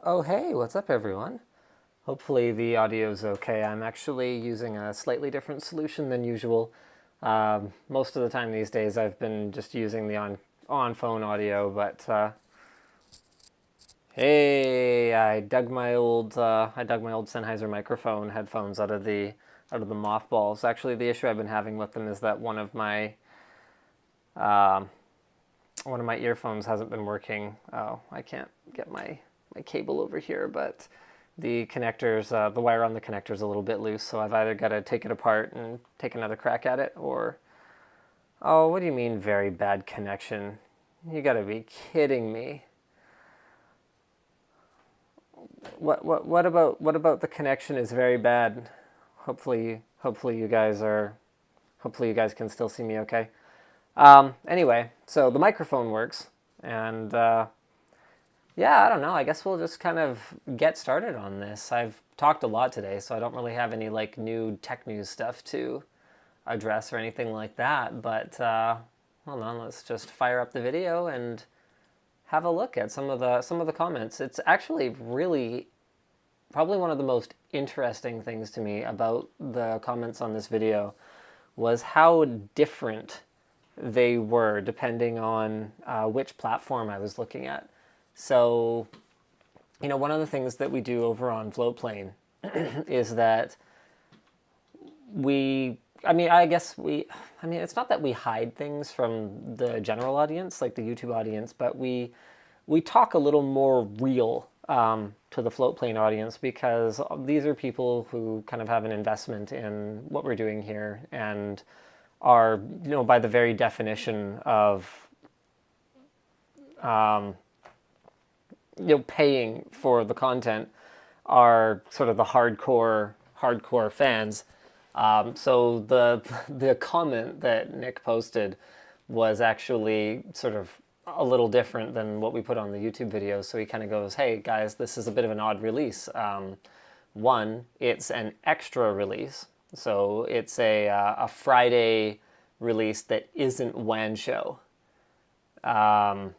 Oh, hey, what's up, everyone? Hopefully the audio is okay. I'm actually using a slightly different solution than usual. Most of the time these days I've been just using the on phone audio, but hey, I dug my old Sennheiser microphone headphones out of the mothballs. Actually, the issue I've been having with them is that um, one of my earphones hasn't been working. Oh, I can't get my cable over here, but the wire on the connector is a little bit loose, so I've either got to take it apart and take another crack at it, or, oh, what do you mean very bad connection? You gotta be kidding me. What about the connection is very bad? Hopefully you guys can still see me okay. Anyway, so the microphone works, and yeah, I don't know. I guess we'll just kind of get started on this. I've talked a lot today, so I don't really have any like new tech news stuff to address or anything like that. But hold on, let's just fire up the video and have a look at some of the comments. It's actually really probably one of the most interesting things to me about the comments on this video was how different they were depending on which platform I was looking at. So, one of the things that we do over on Floatplane is that it's not that we hide things from the general audience, like the YouTube audience, but we talk a little more real to the Floatplane audience because these are people who kind of have an investment in what we're doing here and are, by the very definition of paying for the content are sort of the hardcore fans. So the comment that Nick posted was actually sort of a little different than what we put on the YouTube video. So he kind of goes, "Hey guys, this is a bit of an odd release. One, it's an extra release, so it's a Friday release that isn't WAN show, and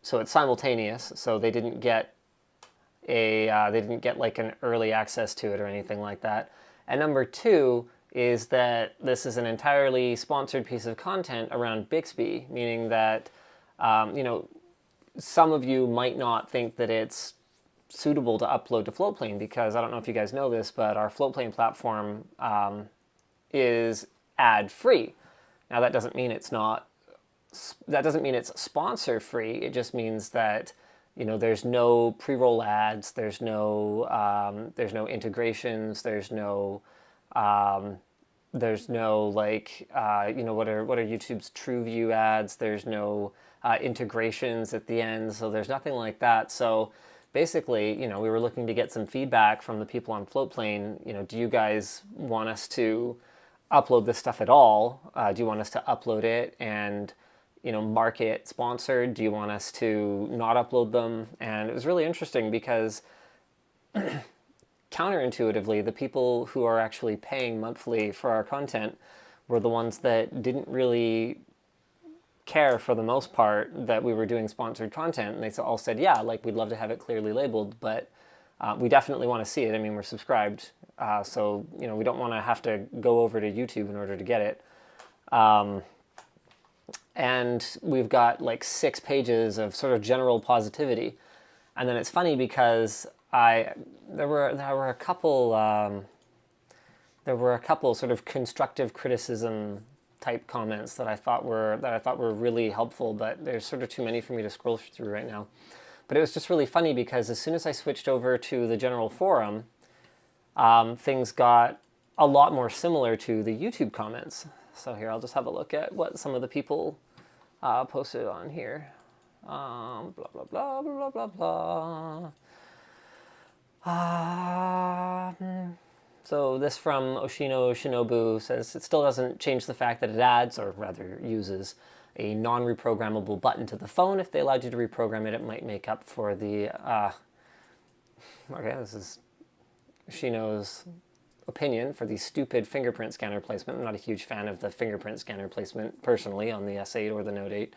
so it's simultaneous. So they didn't get like an early access to it or anything like that. And number two is that this is an entirely sponsored piece of content around Bixby, meaning that some of you might not think that it's suitable to upload to Floatplane because I don't know if you guys know this, but our Floatplane platform is ad free. Now that doesn't mean it's not. That doesn't mean it's sponsor free. It just means that there's no pre-roll ads, there's no integrations, there's no like what are YouTube's True View ads. There's no integrations at the end, so there's nothing like that. So basically, we were looking to get some feedback from the people on Floatplane. Do you guys want us to upload this stuff at all? Do you want us to upload it and mark it sponsored? Do you want us to not upload them? And it was really interesting because counterintuitively, the people who are actually paying monthly for our content were the ones that didn't really care for the most part that we were doing sponsored content. And they all said, yeah, like we'd love to have it clearly labeled, but we definitely want to see it. I mean, we're subscribed, so we don't want to have to go over to YouTube in order to get it. And we've got like 6 pages of sort of general positivity. And then it's funny because there were a couple sort of constructive criticism type comments that I thought were really helpful, but there's sort of too many for me to scroll through right now. But it was just really funny because as soon as I switched over to the general forum, things got a lot more similar to the YouTube comments. So here, I'll just have a look at what some of the people posted on here. Blah, blah, blah, blah, blah, blah. So this from Oshino Shinobu says, it still doesn't change the fact that it adds, or rather uses, a non-reprogrammable button to the phone. If they allowed you to reprogram it, it might make up for the... okay, this is Oshino's opinion for the stupid fingerprint scanner placement. I'm not a huge fan of the fingerprint scanner placement personally on the S8 or the Note 8.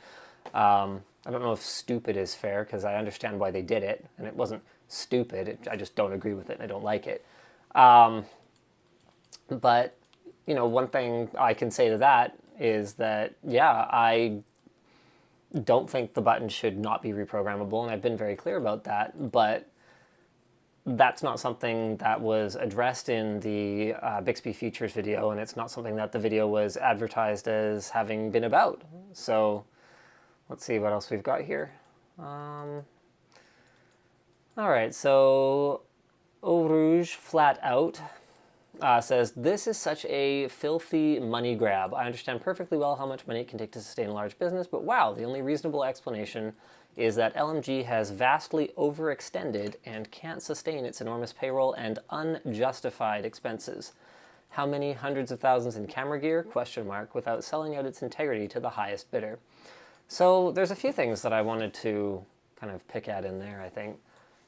I don't know if stupid is fair because I understand why they did it, and it wasn't stupid. I just don't agree with it and I don't like it. But, one thing I can say to that is that, yeah, I don't think the button should not be reprogrammable, and I've been very clear about that, but that's not something that was addressed in the Bixby features video, and it's not something that the video was advertised as having been about. So let's see what else we've got here. All right, so Eau Rouge Flat Out says, this is such a filthy money grab. I understand perfectly well how much money it can take to sustain a large business, but wow, the only reasonable explanation is that LMG has vastly overextended and can't sustain its enormous payroll and unjustified expenses. How many hundreds of thousands in camera gear? Question mark, without selling out its integrity to the highest bidder. So there's a few things that I wanted to kind of pick at in there, I think.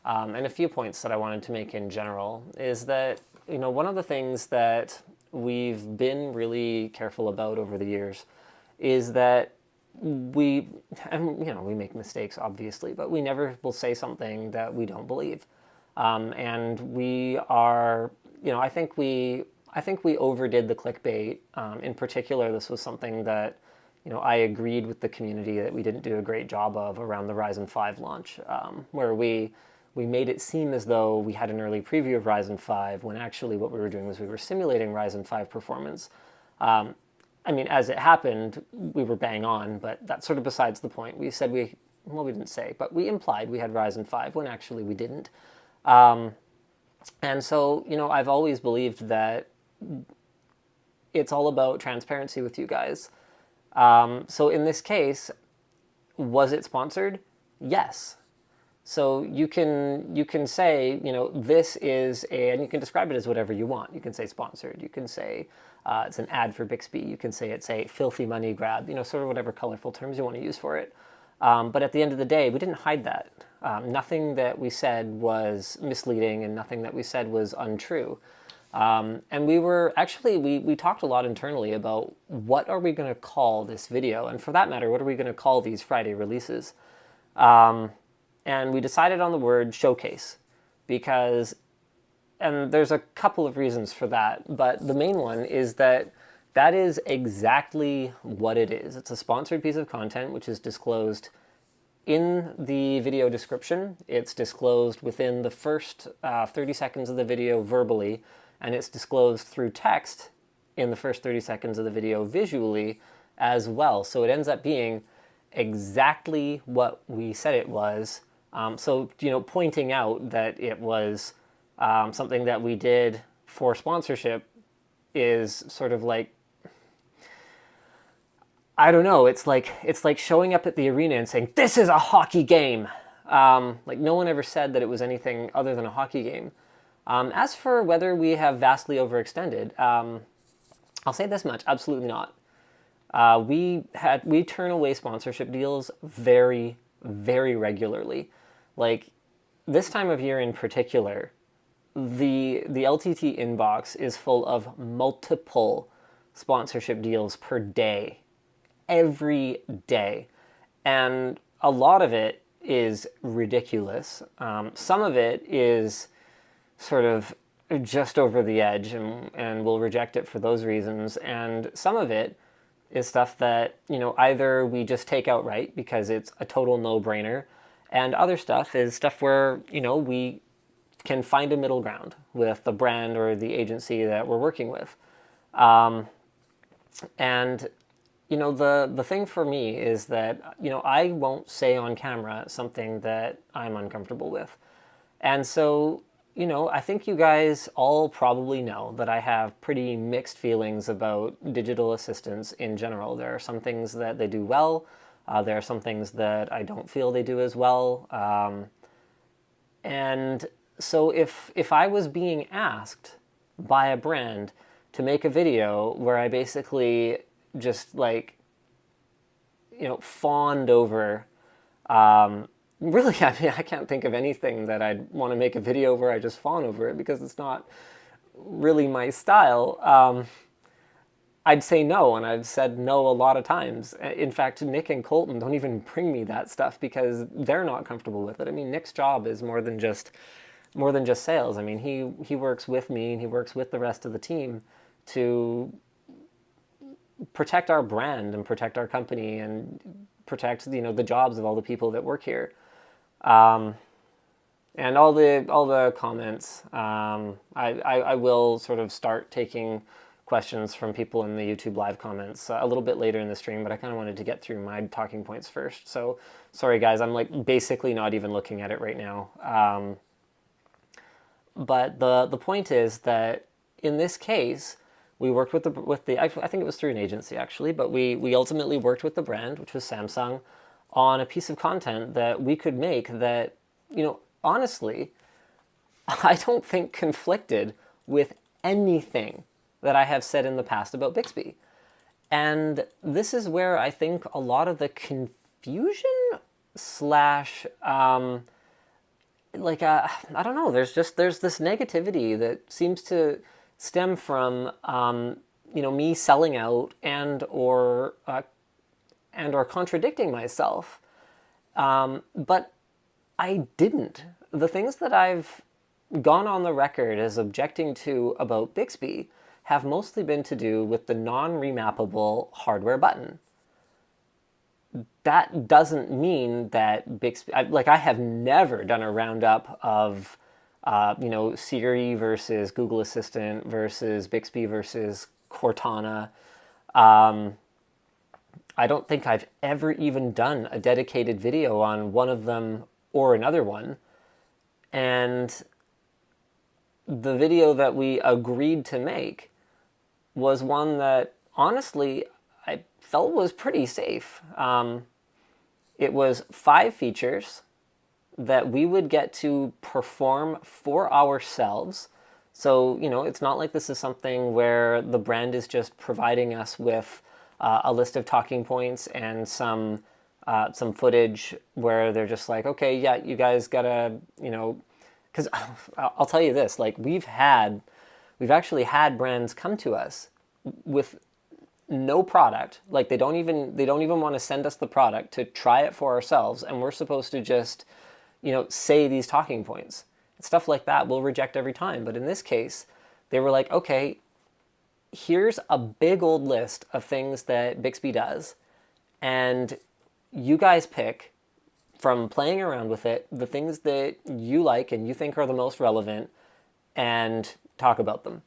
And a few points that I wanted to make in general is that, one of the things that we've been really careful about over the years is that we make mistakes, obviously, but we never will say something that we don't believe. And we are, I think we overdid the clickbait. In particular, this was something that, I agreed with the community that we didn't do a great job of around the Ryzen 5 launch, where we made it seem as though we had an early preview of Ryzen 5, when actually what we were doing was we were simulating Ryzen 5 performance. As it happened, we were bang on, but that's sort of besides the point. We said we didn't say, but we implied we had Ryzen 5 when actually we didn't. And so, I've always believed that it's all about transparency with you guys. So in this case, was it sponsored? Yes. So you can say, this is and you can describe it as whatever you want. You can say sponsored. You can say it's an ad for Bixby. You can say it's a filthy money grab, sort of whatever colorful terms you want to use for it. But at the end of the day, we didn't hide that. Nothing that we said was misleading and nothing that we said was untrue. And we talked a lot internally about what are we going to call this video? And for that matter, what are we going to call these Friday releases? And we decided on the word showcase because, and there's a couple of reasons for that, but the main one is that is exactly what it is. It's a sponsored piece of content which is disclosed in the video description. It's disclosed within the first 30 seconds of the video verbally, and it's disclosed through text in the first 30 seconds of the video visually as well. So it ends up being exactly what we said it was. So, pointing out that it was something that we did for sponsorship is sort of like, I don't know, it's like showing up at the arena and saying, this is a hockey game. Like no one ever said that it was anything other than a hockey game. As for whether we have vastly overextended, I'll say this much, absolutely not. We turn away sponsorship deals very, very regularly. Like this time of year in particular, the LTT inbox is full of multiple sponsorship deals per day, every day. And a lot of it is ridiculous. Some of it is sort of just over the edge and we'll reject it for those reasons. And some of it is stuff that, either we just take outright because it's a total no-brainer, and other stuff is stuff where, we can find a middle ground with the brand or the agency that we're working with. And, the thing for me is that, I won't say on camera something that I'm uncomfortable with. And so, I think you guys all probably know that I have pretty mixed feelings about digital assistants in general. There are some things that they do well. There are some things that I don't feel they do as well. And so if I was being asked by a brand to make a video where I basically just fawned over, really, I can't think of anything that I'd want to make a video where I just fawn over it because it's not really my style. I'd say no, and I've said no a lot of times. In fact, Nick and Colton don't even bring me that stuff because they're not comfortable with it. I mean, Nick's job is more than just sales. I mean, he works with me and he works with the rest of the team to protect our brand and protect our company and protect the jobs of all the people that work here. And all the comments, I will sort of start taking questions from people in the YouTube live comments a little bit later in the stream, but I kind of wanted to get through my talking points first. So sorry guys, I'm like basically not even looking at it right now. But the point is that in this case, we worked with the I think it was through an agency actually, but we ultimately worked with the brand, which was Samsung, on a piece of content that we could make that, honestly, I don't think conflicted with anything that I have said in the past about Bixby. And this is where I think a lot of the confusion slash I don't know, there's this negativity that seems to stem from me selling out and or contradicting myself, but I didn't. The things that I've gone on the record as objecting to about Bixby have mostly been to do with the non-remappable hardware button. That doesn't mean that Bixby, I have never done a roundup of, Siri versus Google Assistant versus Bixby versus Cortana. I don't think I've ever even done a dedicated video on one of them or another one. And the video that we agreed to make was one that, honestly, I felt was pretty safe. It was 5 features that we would get to perform for ourselves. So, it's not like this is something where the brand is just providing us with a list of talking points and some footage where they're just like, okay, yeah, you guys gotta, because I'll tell you this, like we've actually had brands come to us with no product, like they don't even want to send us the product to try it for ourselves, and we're supposed to just say these talking points. Stuff like that we'll reject every time. But in this case, they were like, okay, here's a big old list of things that Bixby does, and you guys pick from playing around with it the things that you like and you think are the most relevant and talk about them.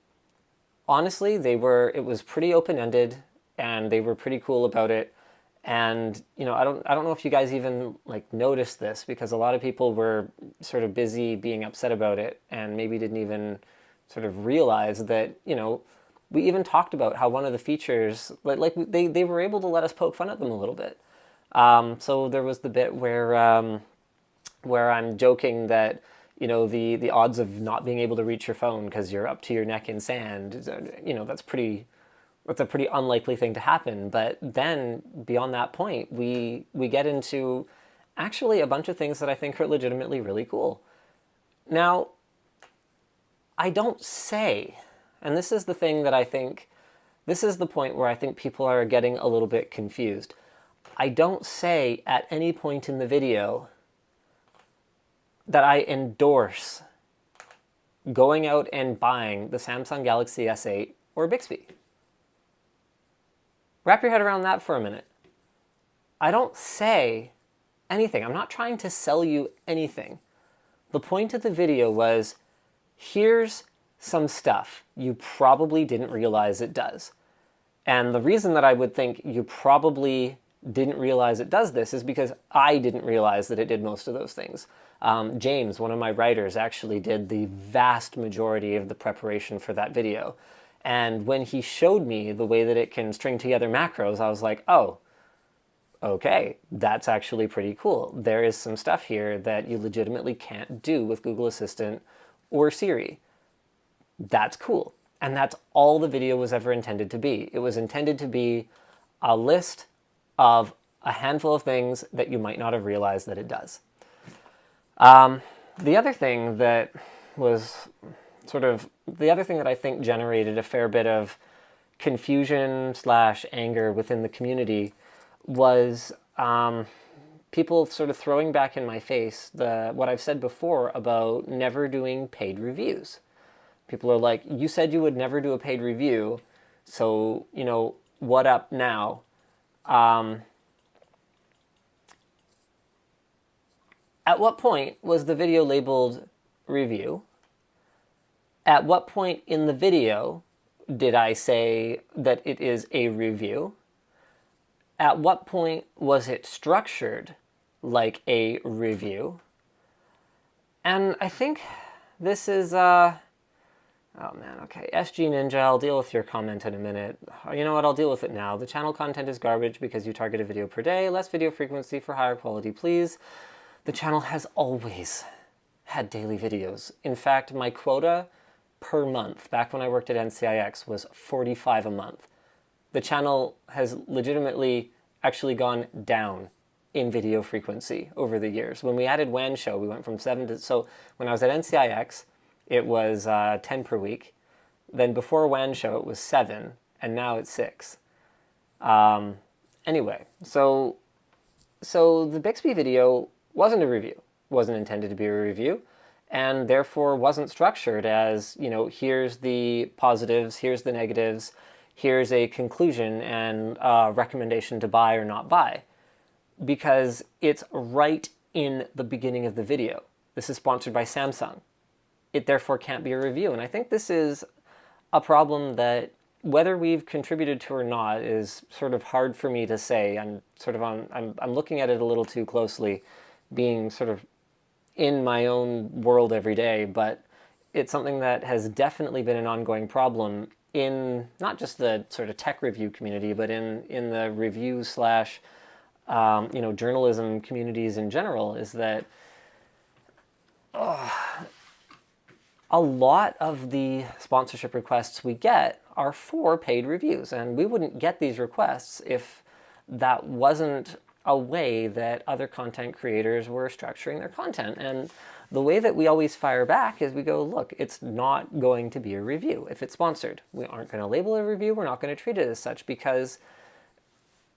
Honestly, it was pretty open-ended and they were pretty cool about it. And, I don't know if you guys even noticed this, because a lot of people were sort of busy being upset about it and maybe didn't even sort of realize that, we even talked about how one of the features, they were able to let us poke fun at them a little bit. So there was the bit where I'm joking that, the odds of not being able to reach your phone because you're up to your neck in sand, that's a pretty unlikely thing to happen. But then beyond that point, we get into actually a bunch of things that I think are legitimately really cool. Now, I don't say, and this is the thing that I think, this is the point where I think people are getting a little bit confused. I don't say at any point in the video that I endorse going out and buying the Samsung Galaxy S8 or Bixby. Wrap your head around that for a minute. I don't say anything. I'm not trying to sell you anything. The point of the video was, here's some stuff you probably didn't realize it does. And the reason that I would think you probably didn't realize it does this is because I didn't realize that it did most of those things. James, one of my writers, actually did the vast majority of the preparation for that video. And when he showed me the way that it can string together macros, I was like, oh, okay, that's actually pretty cool. There is some stuff here that you legitimately can't do with Google Assistant or Siri. That's cool. And that's all the video was ever intended to be. It was intended to be a list of a handful of things that you might not have realized that it does. The other thing that was the other thing that I think generated a fair bit of confusion slash anger within the community was people sort of throwing back in my face what I've said before about never doing paid reviews. People are like, you said you would never do a paid review, so, you know, what up now? At what point was the video labeled review? At what point in the video did I say that it is a review? At what point was it structured like a review? And I think this is, oh man, okay. SG Ninja, I'll deal with your comment in a minute. You know what, I'll deal with it now. The channel content is garbage because you target a video per day, less video frequency for higher quality, please. The channel has always had daily videos. In fact, my quota per month, back when I worked at NCIX, was 45 a month. The channel has legitimately actually gone down in video frequency over the years. When we added WAN Show, we went from 7 to... So when I was at NCIX, it was 10 per week. Then before WAN Show, it was 7, and now it's 6. Anyway, so the Bixby video wasn't a review, wasn't intended to be a review, and therefore wasn't structured as, you know, here's the positives, here's the negatives, here's a conclusion and a recommendation to buy or not buy, because it's right in the beginning of the video. This is sponsored by Samsung. It therefore can't be a review, and I think this is a problem that, whether we've contributed to or not, is sort of hard for me to say. I'm looking at it a little too closely, being sort of in my own world every day, but it's something that has definitely been an ongoing problem in not just the sort of tech review community, but in the review slash journalism communities in general, is that a lot of the sponsorship requests we get are for paid reviews, and we wouldn't get these requests if that wasn't a way that other content creators were structuring their content. And the way that we always fire back is we go, look, it's not going to be a review. If it's sponsored, we aren't going to label it a review. We're not going to treat it as such, because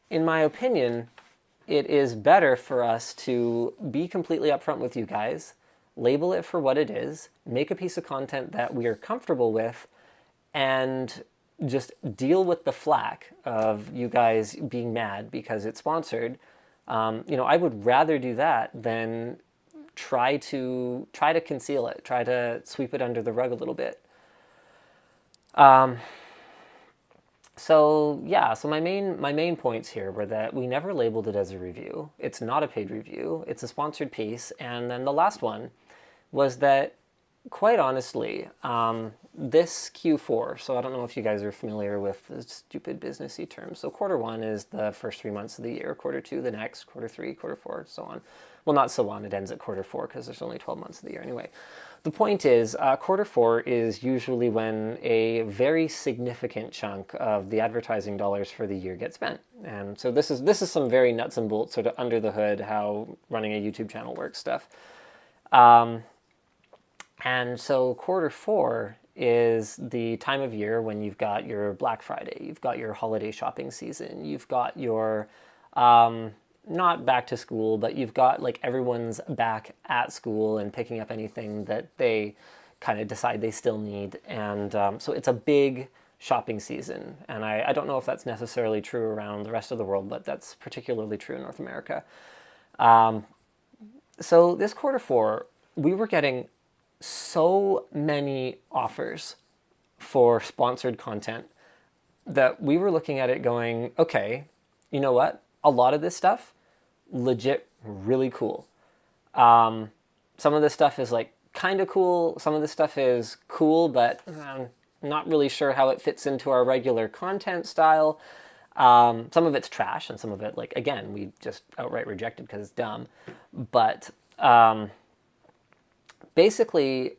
in my opinion, it is better for us to be completely upfront with you guys, label it for what it is, make a piece of content that we are comfortable with, and just deal with the flack of you guys being mad because it's sponsored. I would rather do that than try to conceal it, try to sweep it under the rug a little bit. So my main points here were that we never labeled it as a review. It's not a paid review. It's a sponsored piece. And then the last one was that, quite honestly, this Q4, so I don't know if you guys are familiar with the stupid businessy terms. So quarter one is the first 3 months of the year, quarter two the next, quarter three, quarter four, so on. Well, not so on, it ends at quarter four because there's only 12 months of the year anyway. The point is, quarter four is usually when a very significant chunk of the advertising dollars for the year get spent. And so this is some very nuts and bolts, sort of under the hood, how running a YouTube channel works stuff. And so quarter four is the time of year when you've got your Black Friday, you've got your holiday shopping season, you've got your, not back to school, but you've got like everyone's back at school and picking up anything that they kind of decide they still need. And so it's a big shopping season. And I don't know if that's necessarily true around the rest of the world, but that's particularly true in North America. So this quarter four, we were getting so many offers for sponsored content that we were looking at it going, okay, you know what? A lot of this stuff, legit, really cool. Some of this stuff is like kind of cool. Some of this stuff is cool, but I'm not really sure how it fits into our regular content style. Some of it's trash, and some of it, like, again, we just outright rejected because it's dumb. But basically,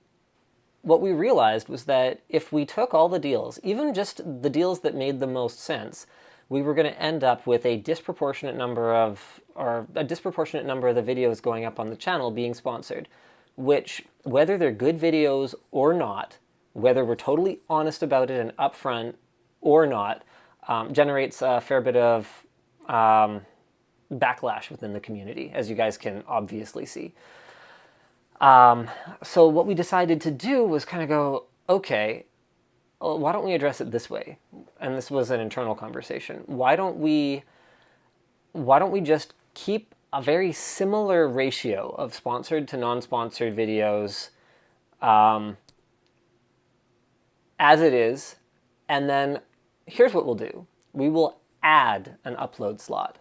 what we realized was that if we took all the deals, even just the deals that made the most sense, we were going to end up with a disproportionate number of the videos going up on the channel being sponsored, which, whether they're good videos or not, whether we're totally honest about it and upfront, or not, generates a fair bit of backlash within the community, as you guys can obviously see. So what we decided to do was kind of go, okay, well, why don't we address it this way? And this was an internal conversation. Why don't we just keep a very similar ratio of sponsored to non-sponsored videos as it is, and then here's what we'll do. We will add an upload slot.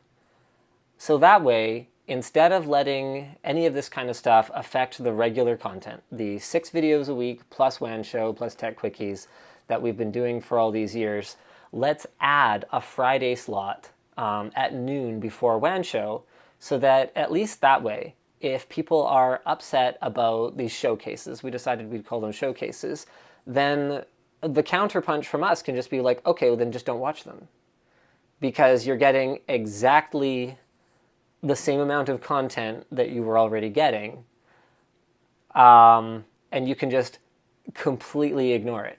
So that way, instead of letting any of this kind of stuff affect the regular content, the 6 videos a week plus WAN show plus tech quickies that we've been doing for all these years, let's add a Friday slot at noon before WAN show, so that at least that way, if people are upset about these showcases, we decided we'd call them showcases, then the counterpunch from us can just be like, okay, well then just don't watch them. Because you're getting exactly the same amount of content that you were already getting, and you can just completely ignore it.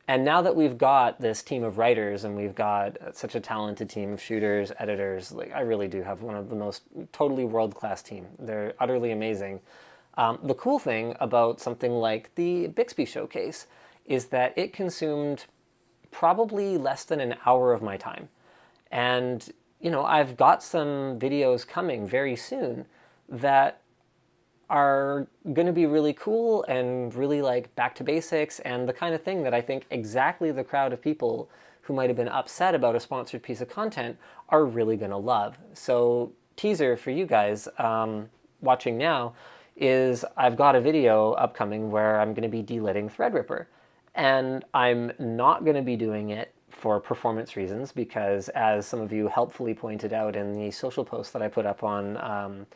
And now that we've got this team of writers and we've got such a talented team of shooters, editors, like I really do have one of the most totally world-class team. They're utterly amazing. The cool thing about something like the Bixby showcase is that it consumed probably less than an hour of my time. And, you know, I've got some videos coming very soon that are going to be really cool and really like back to basics and the kind of thing that I think exactly the crowd of people who might have been upset about a sponsored piece of content are really going to love. So teaser for you guys watching now is I've got a video upcoming where I'm going to be delitting Threadripper. And I'm not going to be doing it for performance reasons because, as some of you helpfully pointed out in the social post that I put up on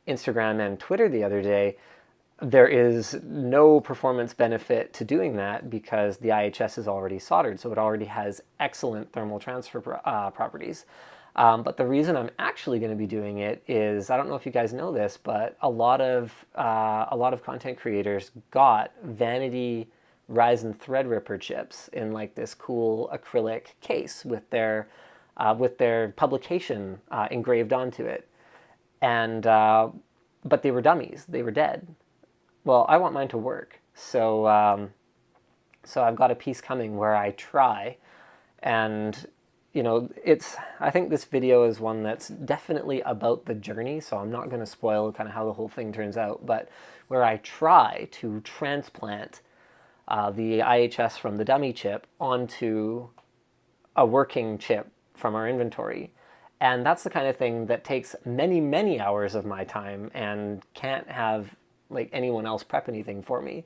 Instagram and Twitter the other day, there is no performance benefit to doing that because the IHS is already soldered, so it already has excellent thermal transfer properties. But the reason I'm actually going to be doing it is, I don't know if you guys know this, but a lot of content creators got vanity Ryzen Threadripper chips in like this cool acrylic case with their publication engraved onto it. And but they were dummies. They were dead. Well, I want mine to work. So I've got a piece coming where I try, and you know, I think this video is one that's definitely about the journey. So I'm not going to spoil kind of how the whole thing turns out, but where I try to transplant the IHS from the dummy chip onto a working chip from our inventory. And that's the kind of thing that takes many, many hours of my time and can't have like anyone else prep anything for me.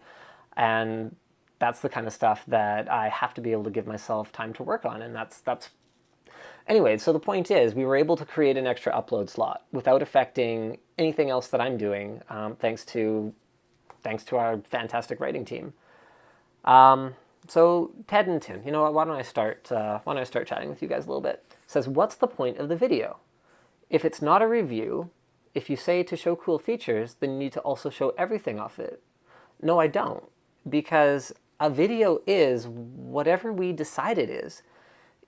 And that's the kind of stuff that I have to be able to give myself time to work on. And that's anyway, so the point is we were able to create an extra upload slot without affecting anything else that I'm doing, thanks to our fantastic writing team. So Ted and Tim, you know what, why don't I start chatting with you guys a little bit. It says, what's the point of the video? If it's not a review, if you say to show cool features, then you need to also show everything off it. No, I don't, because a video is whatever we decide it is.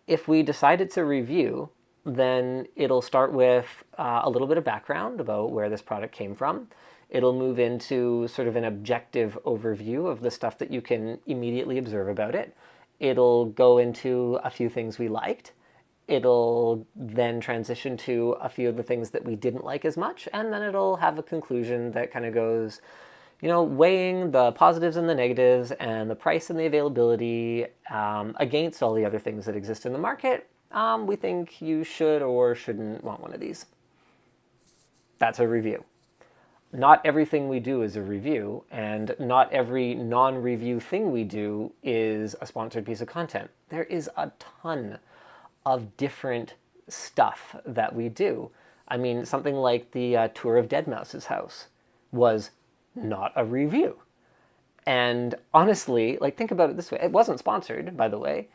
If we decide it's a review, then it'll start with a little bit of background about where this product came from. It'll move into sort of an objective overview of the stuff that you can immediately observe about it. It'll go into a few things we liked. It'll then transition to a few of the things that we didn't like as much, and then it'll have a conclusion that kind of goes, you know, weighing the positives and the negatives and the price and the availability against all the other things that exist in the market. We think you should or shouldn't want one of these. That's a review. Not everything we do is a review, and not every non-review thing we do is a sponsored piece of content. There is a ton of different stuff that we do. I mean, something like the tour of Deadmau5's house was not a review. And honestly, like, think about it this way. It wasn't sponsored, by the way.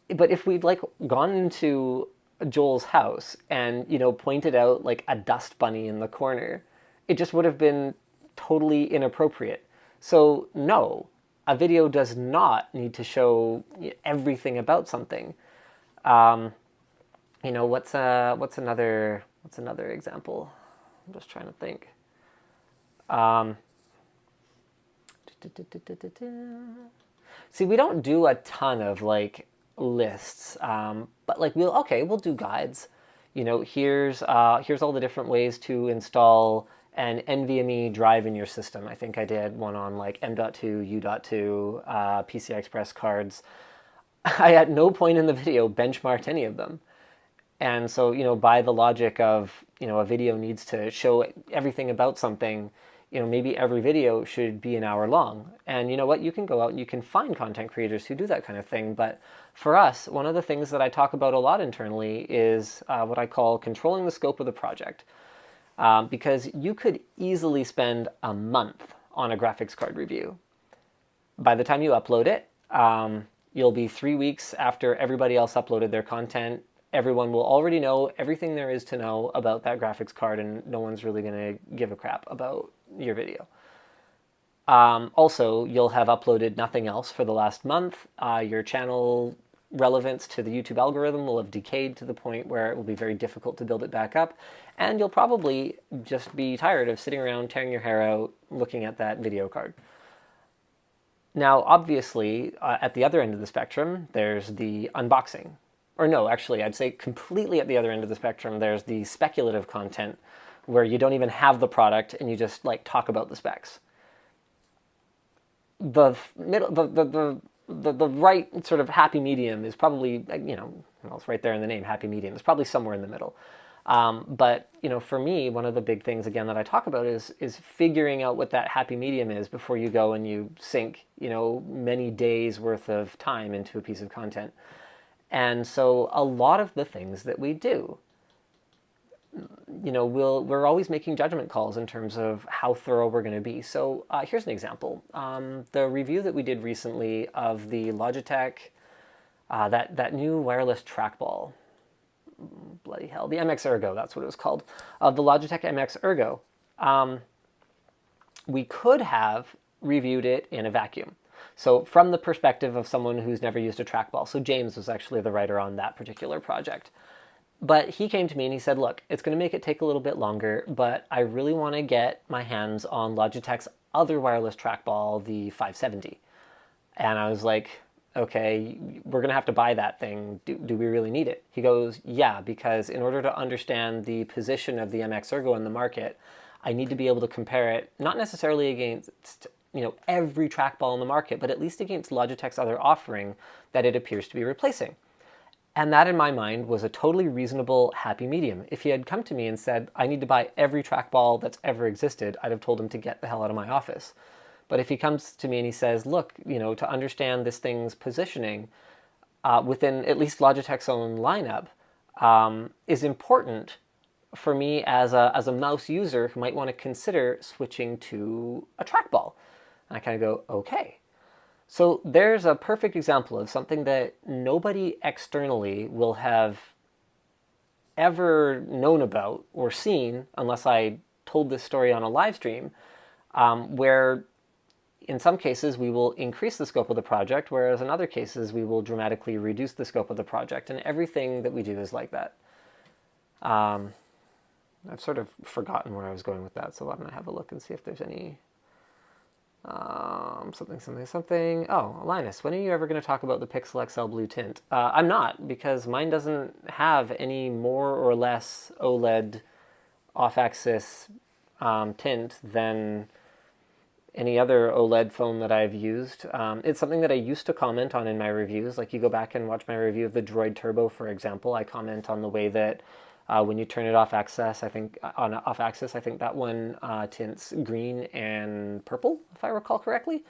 But if we'd like gone into Joel's house and, you know, pointed out like a dust bunny in the corner, it just would have been totally inappropriate. So no, a video does not need to show everything about something. Um, what's another example? I'm just trying to think. Um, See, we don't do a ton of like lists, but like we'll do guides. Here's all the different ways to install an NVMe drive in your system. I think I did one on like M.2, U.2, PCI Express cards. I at no point in the video benchmarked any of them. And so, by the logic of, a video needs to show everything about something, maybe every video should be an hour long. And you know what? You can go out and you can find content creators who do that kind of thing. But for us, one of the things that I talk about a lot internally is what I call controlling the scope of the project. Because you could easily spend a month on a graphics card review. By the time you upload it, you'll be 3 weeks after everybody else uploaded their content. Everyone will already know everything there is to know about that graphics card, and no one's really going to give a crap about your video. Also, you'll have uploaded nothing else for the last month. Your channel relevance to the YouTube algorithm will have decayed to the point where it will be very difficult to build it back up. And you'll probably just be tired of sitting around tearing your hair out looking at that video card. Now, obviously, at the other end of the spectrum, there's the unboxing. Or no, actually, I'd say completely at the other end of the spectrum, there's the speculative content where you don't even have the product and you just like talk about the specs. The middle, the right sort of happy medium is probably, well, it's right there in the name, happy medium. It's probably somewhere in the middle. But for me, one of the big things again that I talk about is figuring out what that happy medium is before you go and you sink many days worth of time into a piece of content. And so a lot of the things that we do, we're always making judgment calls in terms of how thorough we're going to be. So here's an example. The review that we did recently of the Logitech, that new wireless trackball, bloody hell, the MX Ergo, that's what it was called, of the Logitech MX Ergo. We could have reviewed it in a vacuum. So from the perspective of someone who's never used a trackball. So James was actually the writer on that particular project. But he came to me and he said, look, it's going to make it take a little bit longer, but I really want to get my hands on Logitech's other wireless trackball, the 570. And I was like, okay, we're going to have to buy that thing. Do we really need it? He goes, yeah, because in order to understand the position of the MX Ergo in the market, I need to be able to compare it, not necessarily against every trackball in the market, but at least against Logitech's other offering that it appears to be replacing. And that, in my mind, was a totally reasonable, happy medium. If he had come to me and said, I need to buy every trackball that's ever existed, I'd have told him to get the hell out of my office. But if he comes to me and he says, look, to understand this thing's positioning within at least Logitech's own lineup is important for me as a mouse user who might want to consider switching to a trackball. And I kind of go, okay. So there's a perfect example of something that nobody externally will have ever known about or seen unless I told this story on a live stream, where in some cases we will increase the scope of the project, whereas in other cases we will dramatically reduce the scope of the project, and everything that we do is like that. I've sort of forgotten where I was going with that, so I'm going to have a look and see if there's any... something. Oh, Linus, when are you ever going to talk about the Pixel XL blue tint? I'm not, because mine doesn't have any more or less OLED off-axis tint than any other OLED phone that I've used. It's something that I used to comment on in my reviews. Like, you go back and watch my review of the Droid Turbo, for example. I comment on the way that when you turn it off-axis, I think that one tints green and purple, if I recall correctly.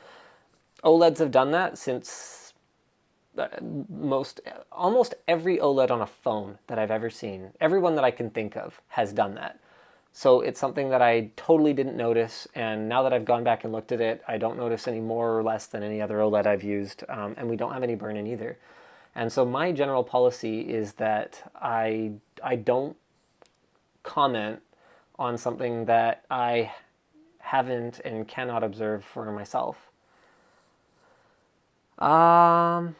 OLEDs have done that since almost every OLED on a phone that I've ever seen, everyone that I can think of has done that. So it's something that I totally didn't notice, and now that I've gone back and looked at it, I don't notice any more or less than any other OLED I've used, and we don't have any burn-in either. And so my general policy is that I don't comment on something that I haven't and cannot observe for myself. Um,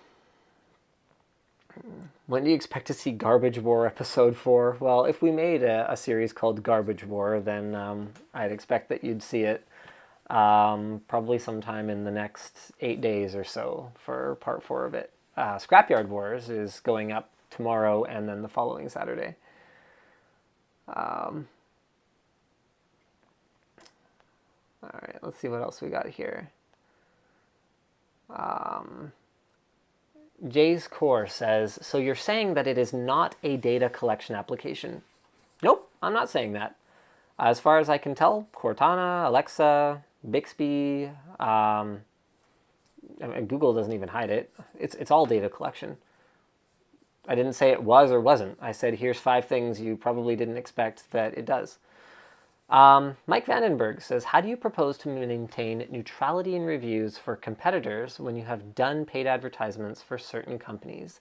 when do you expect to see Garbage War episode 4? Well, if we made a series called Garbage War, then I'd expect that you'd see it probably sometime in the next 8 days or so for part 4 of it. Scrapyard Wars is going up tomorrow and then the following Saturday. All right, let's see what else we got here. Jay's Core says, so you're saying that it is not a data collection application? Nope, I'm not saying that. As far as I can tell, Cortana, Alexa, Bixby, Google doesn't even hide it. It's all data collection. I didn't say it was or wasn't. I said, here's 5 things you probably didn't expect that it does. Mike Vandenberg says, how do you propose to maintain neutrality in reviews for competitors when you have done paid advertisements for certain companies,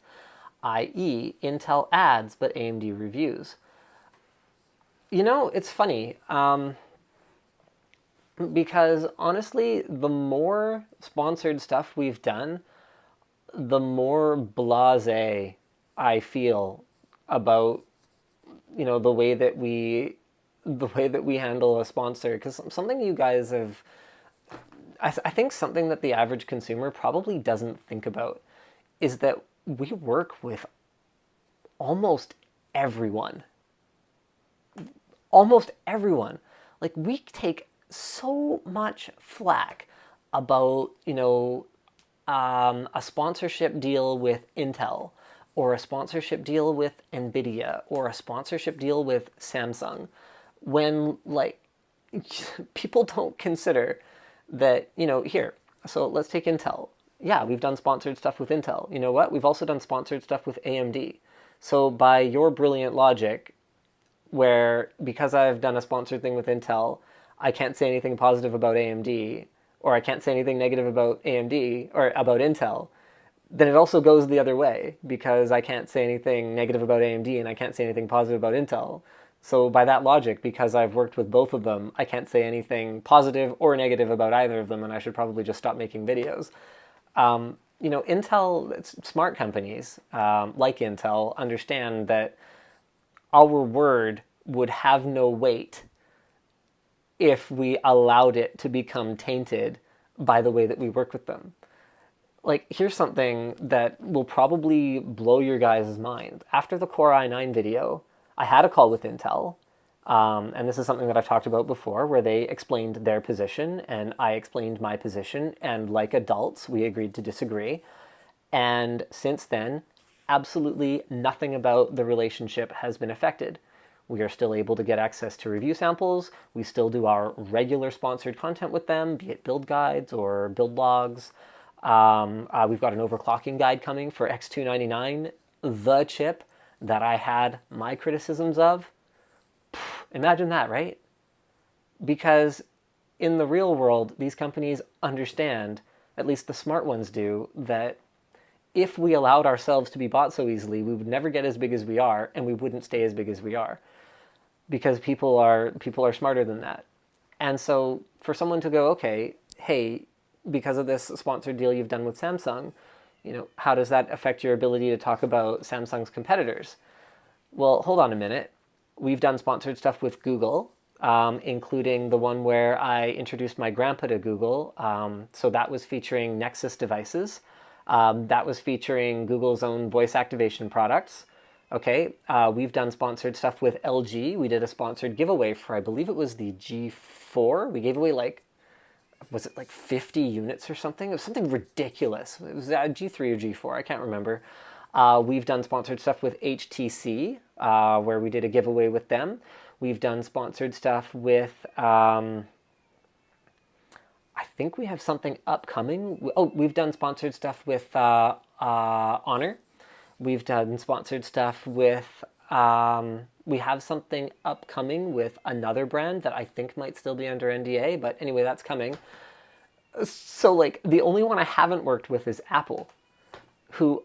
i.e. Intel ads but AMD reviews? You know, it's funny, because honestly, the more sponsored stuff we've done, the more blasé I feel about, the way that we handle a sponsor. Because something you guys have, I think something that the average consumer probably doesn't think about is that we work with almost everyone. Almost everyone. Like, we take so much flack about, a sponsorship deal with Intel, or a sponsorship deal with Nvidia, or a sponsorship deal with Samsung, when, like, people don't consider that, here, so let's take Intel. Yeah, we've done sponsored stuff with Intel. You know what? We've also done sponsored stuff with AMD. So by your brilliant logic, where because I've done a sponsored thing with Intel, I can't say anything positive about AMD, or I can't say anything negative about AMD, or about Intel, then it also goes the other way, because I can't say anything negative about AMD and I can't say anything positive about Intel. So by that logic, because I've worked with both of them, I can't say anything positive or negative about either of them, and I should probably just stop making videos. Intel, smart companies like Intel understand that our word would have no weight if we allowed it to become tainted by the way that we work with them. Like, here's something that will probably blow your guys' mind. After the Core i9 video, I had a call with Intel, and this is something that I've talked about before, where they explained their position, and I explained my position, and like adults, we agreed to disagree. And since then, absolutely nothing about the relationship has been affected. We are still able to get access to review samples. We still do our regular sponsored content with them, be it build guides or build logs. We've got an overclocking guide coming for X299, the chip that I had my criticisms of. Imagine that, right? Because in the real world, these companies understand, at least the smart ones do, that if we allowed ourselves to be bought so easily, we would never get as big as we are, and we wouldn't stay as big as we are. Because people are smarter than that. And so for someone to go, okay, hey, because of this sponsored deal you've done with Samsung, how does that affect your ability to talk about Samsung's competitors? Well, hold on a minute. We've done sponsored stuff with Google, including the one where I introduced my grandpa to Google. So that was featuring Nexus devices. That was featuring Google's own voice activation products. Okay, we've done sponsored stuff with LG. We did a sponsored giveaway for, I believe it was the G4. We gave away was it 50 units or something? It was something ridiculous. It was G3 or G4, I can't remember. We've done sponsored stuff with HTC, where we did a giveaway with them. We've done sponsored stuff with, I think we have something upcoming. Oh, we've done sponsored stuff with Honor. We've done sponsored stuff with, we have something upcoming with another brand that I think might still be under NDA, but anyway, that's coming. So, the only one I haven't worked with is Apple, who,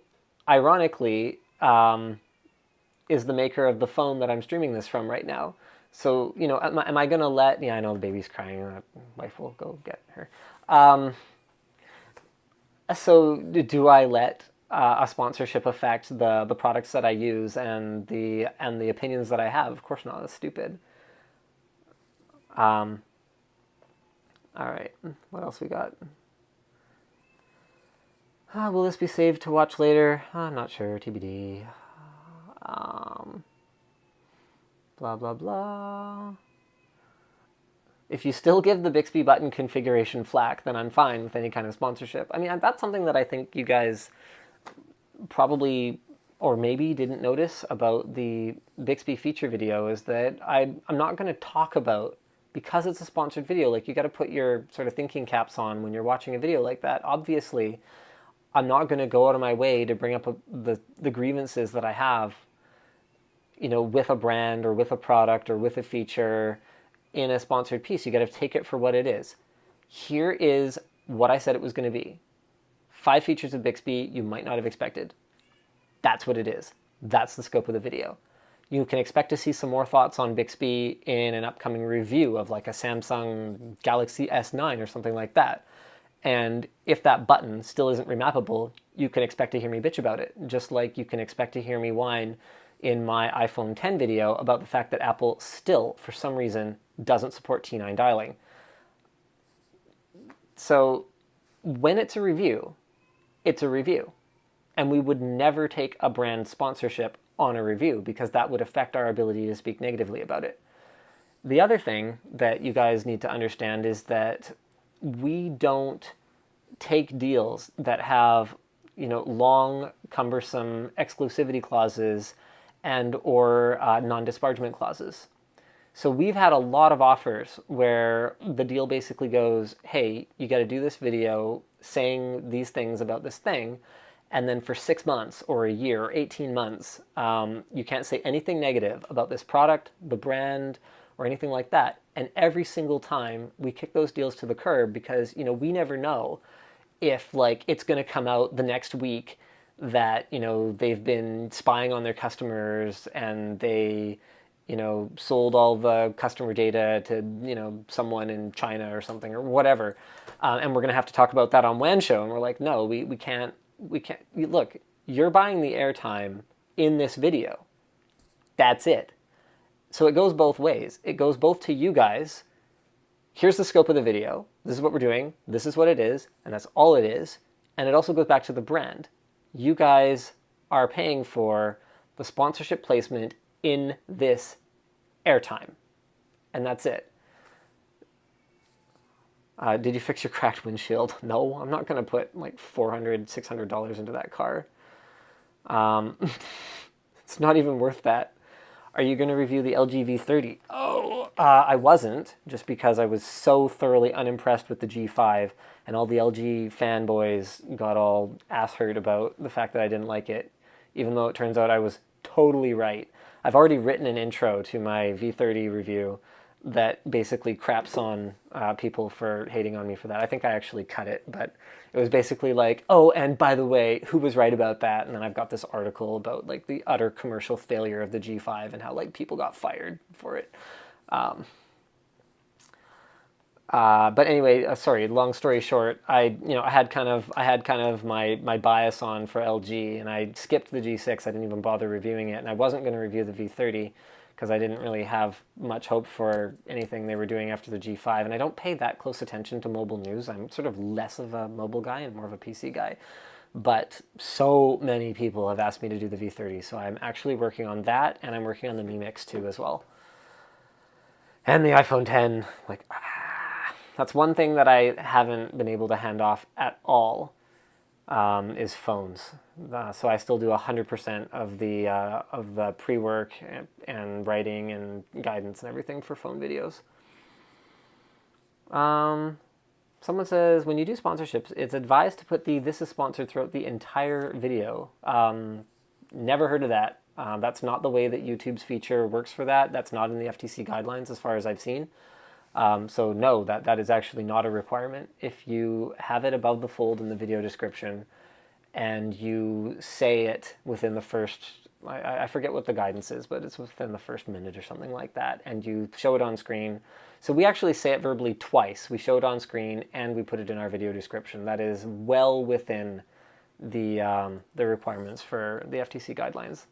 ironically, is the maker of the phone that I'm streaming this from right now. So, am I going to let, yeah, I know the baby's crying, wife will go get her. So do I let a sponsorship affect the products that I use and the opinions that I have? Of course not. That's stupid. Um, all right. What else we got? Will this be saved to watch later? I'm not sure. TBD. Um, blah blah blah. If you still give the Bixby button configuration flack, then I'm fine with any kind of sponsorship. I mean, that's something that I think you guys probably or maybe didn't notice about the Bixby feature video is that I'm not going to talk about, because it's a sponsored video, like you got to put your sort of thinking caps on when you're watching a video like that. Obviously, I'm not going to go out of my way to bring up the grievances that I have, with a brand or with a product or with a feature in a sponsored piece. You got to take it for what it is. Here is what I said it was going to be. 5 features of Bixby you might not have expected. That's what it is. That's the scope of the video. You can expect to see some more thoughts on Bixby in an upcoming review of like a Samsung Galaxy S9 or something like that. And if that button still isn't remappable, you can expect to hear me bitch about it, just like you can expect to hear me whine in my iPhone 10 video about the fact that Apple still, for some reason, doesn't support T9 dialing. So when it's a review, it's a review. And we would never take a brand sponsorship on a review because that would affect our ability to speak negatively about it. The other thing that you guys need to understand is that we don't take deals that have, long, cumbersome exclusivity clauses and or non-disparagement clauses. So we've had a lot of offers where the deal basically goes, hey, you got to do this video saying these things about this thing, and then for 6 months or a year or 18 months, you can't say anything negative about this product, the brand, or anything like that. And every single time we kick those deals to the curb because, we never know if it's going to come out the next week that, they've been spying on their customers and they, sold all the customer data to, someone in China or something or whatever. And we're going to have to talk about that on WAN Show. And we're like, no, we can't. Look, you're buying the airtime in this video. That's it. So it goes both ways. It goes both to you guys. Here's the scope of the video. This is what we're doing. This is what it is. And that's all it is. And it also goes back to the brand. You guys are paying for the sponsorship placement in this airtime. And that's it. Did you fix your cracked windshield? No, I'm not going to put like $400, $600 into that car. It's not even worth that. Are you going to review the LG V30? I wasn't, just because I was so thoroughly unimpressed with the G5, and all the LG fanboys got all ass hurt about the fact that I didn't like it, even though it turns out I was totally right. I've already written an intro to my V30 review that basically craps on people for hating on me for that. I think I actually cut it, but it was basically like, oh, and by the way, who was right about that? And then I've got this article about the utter commercial failure of the G5 and how people got fired for it. But anyway, sorry. Long story short, I had kind of my bias on for LG, and I skipped the G6. I didn't even bother reviewing it, and I wasn't going to review the V30 because I didn't really have much hope for anything they were doing after the G5. And I don't pay that close attention to mobile news. I'm sort of less of a mobile guy and more of a PC guy. But so many people have asked me to do the V30, so I'm actually working on that, and I'm working on the Mi Mix 2 as well. And the iPhone 10, that's one thing that I haven't been able to hand off at all, is phones. So I still do 100% of the pre-work and writing and guidance and everything for phone videos. Someone says, when you do sponsorships, it's advised to put this is sponsored throughout the entire video. Never heard of that. That's not the way that YouTube's feature works for that. That's not in the FTC guidelines as far as I've seen. So no, that is actually not a requirement. If you have it above the fold in the video description and you say it within the first I forget what the guidance is, but it's within the first minute or something like that, and you show it on screen. So we actually say it verbally twice. We show it on screen and we put it in our video description. That is well within the requirements for the FTC guidelines.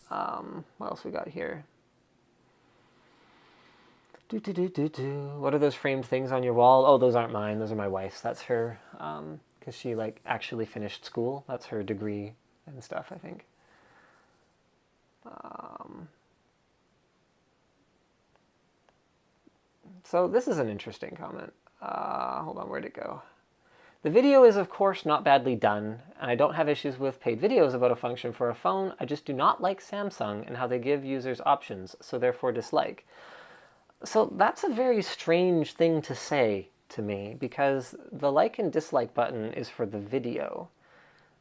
What else we got here? What are those framed things on your wall? Oh, those aren't mine. Those are my wife's. That's her, because she like actually finished school. That's her degree and stuff, I think. So this is an interesting comment. Hold on, where'd it go? The video is, of course, not badly done, and I don't have issues with paid videos about a function for a phone. I just do not like Samsung and how they give users options, so therefore dislike. So that's a very strange thing to say to me, because the like and dislike button is for the video.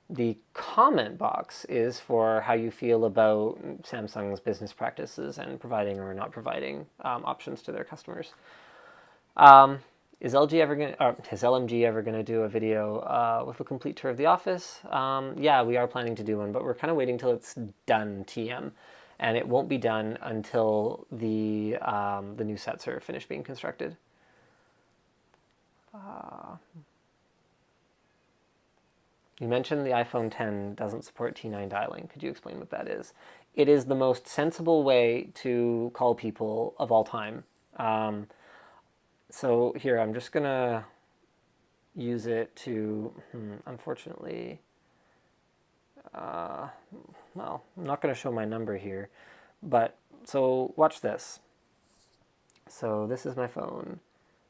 The comment box is for how you feel about Samsung's business practices and providing or not providing options to their customers. Is LMG ever going to do a video with a complete tour of the office? Yeah, we are planning to do one, but we're kind of waiting till it's done, TM. And it won't be done until the new sets are finished being constructed. You mentioned the iPhone X doesn't support T9 dialing. Could you explain what that is? It is the most sensible way to call people of all time. So here, I'm just going to use it to, unfortunately, well, I'm not going to show my number here, but so watch this. So this is my phone.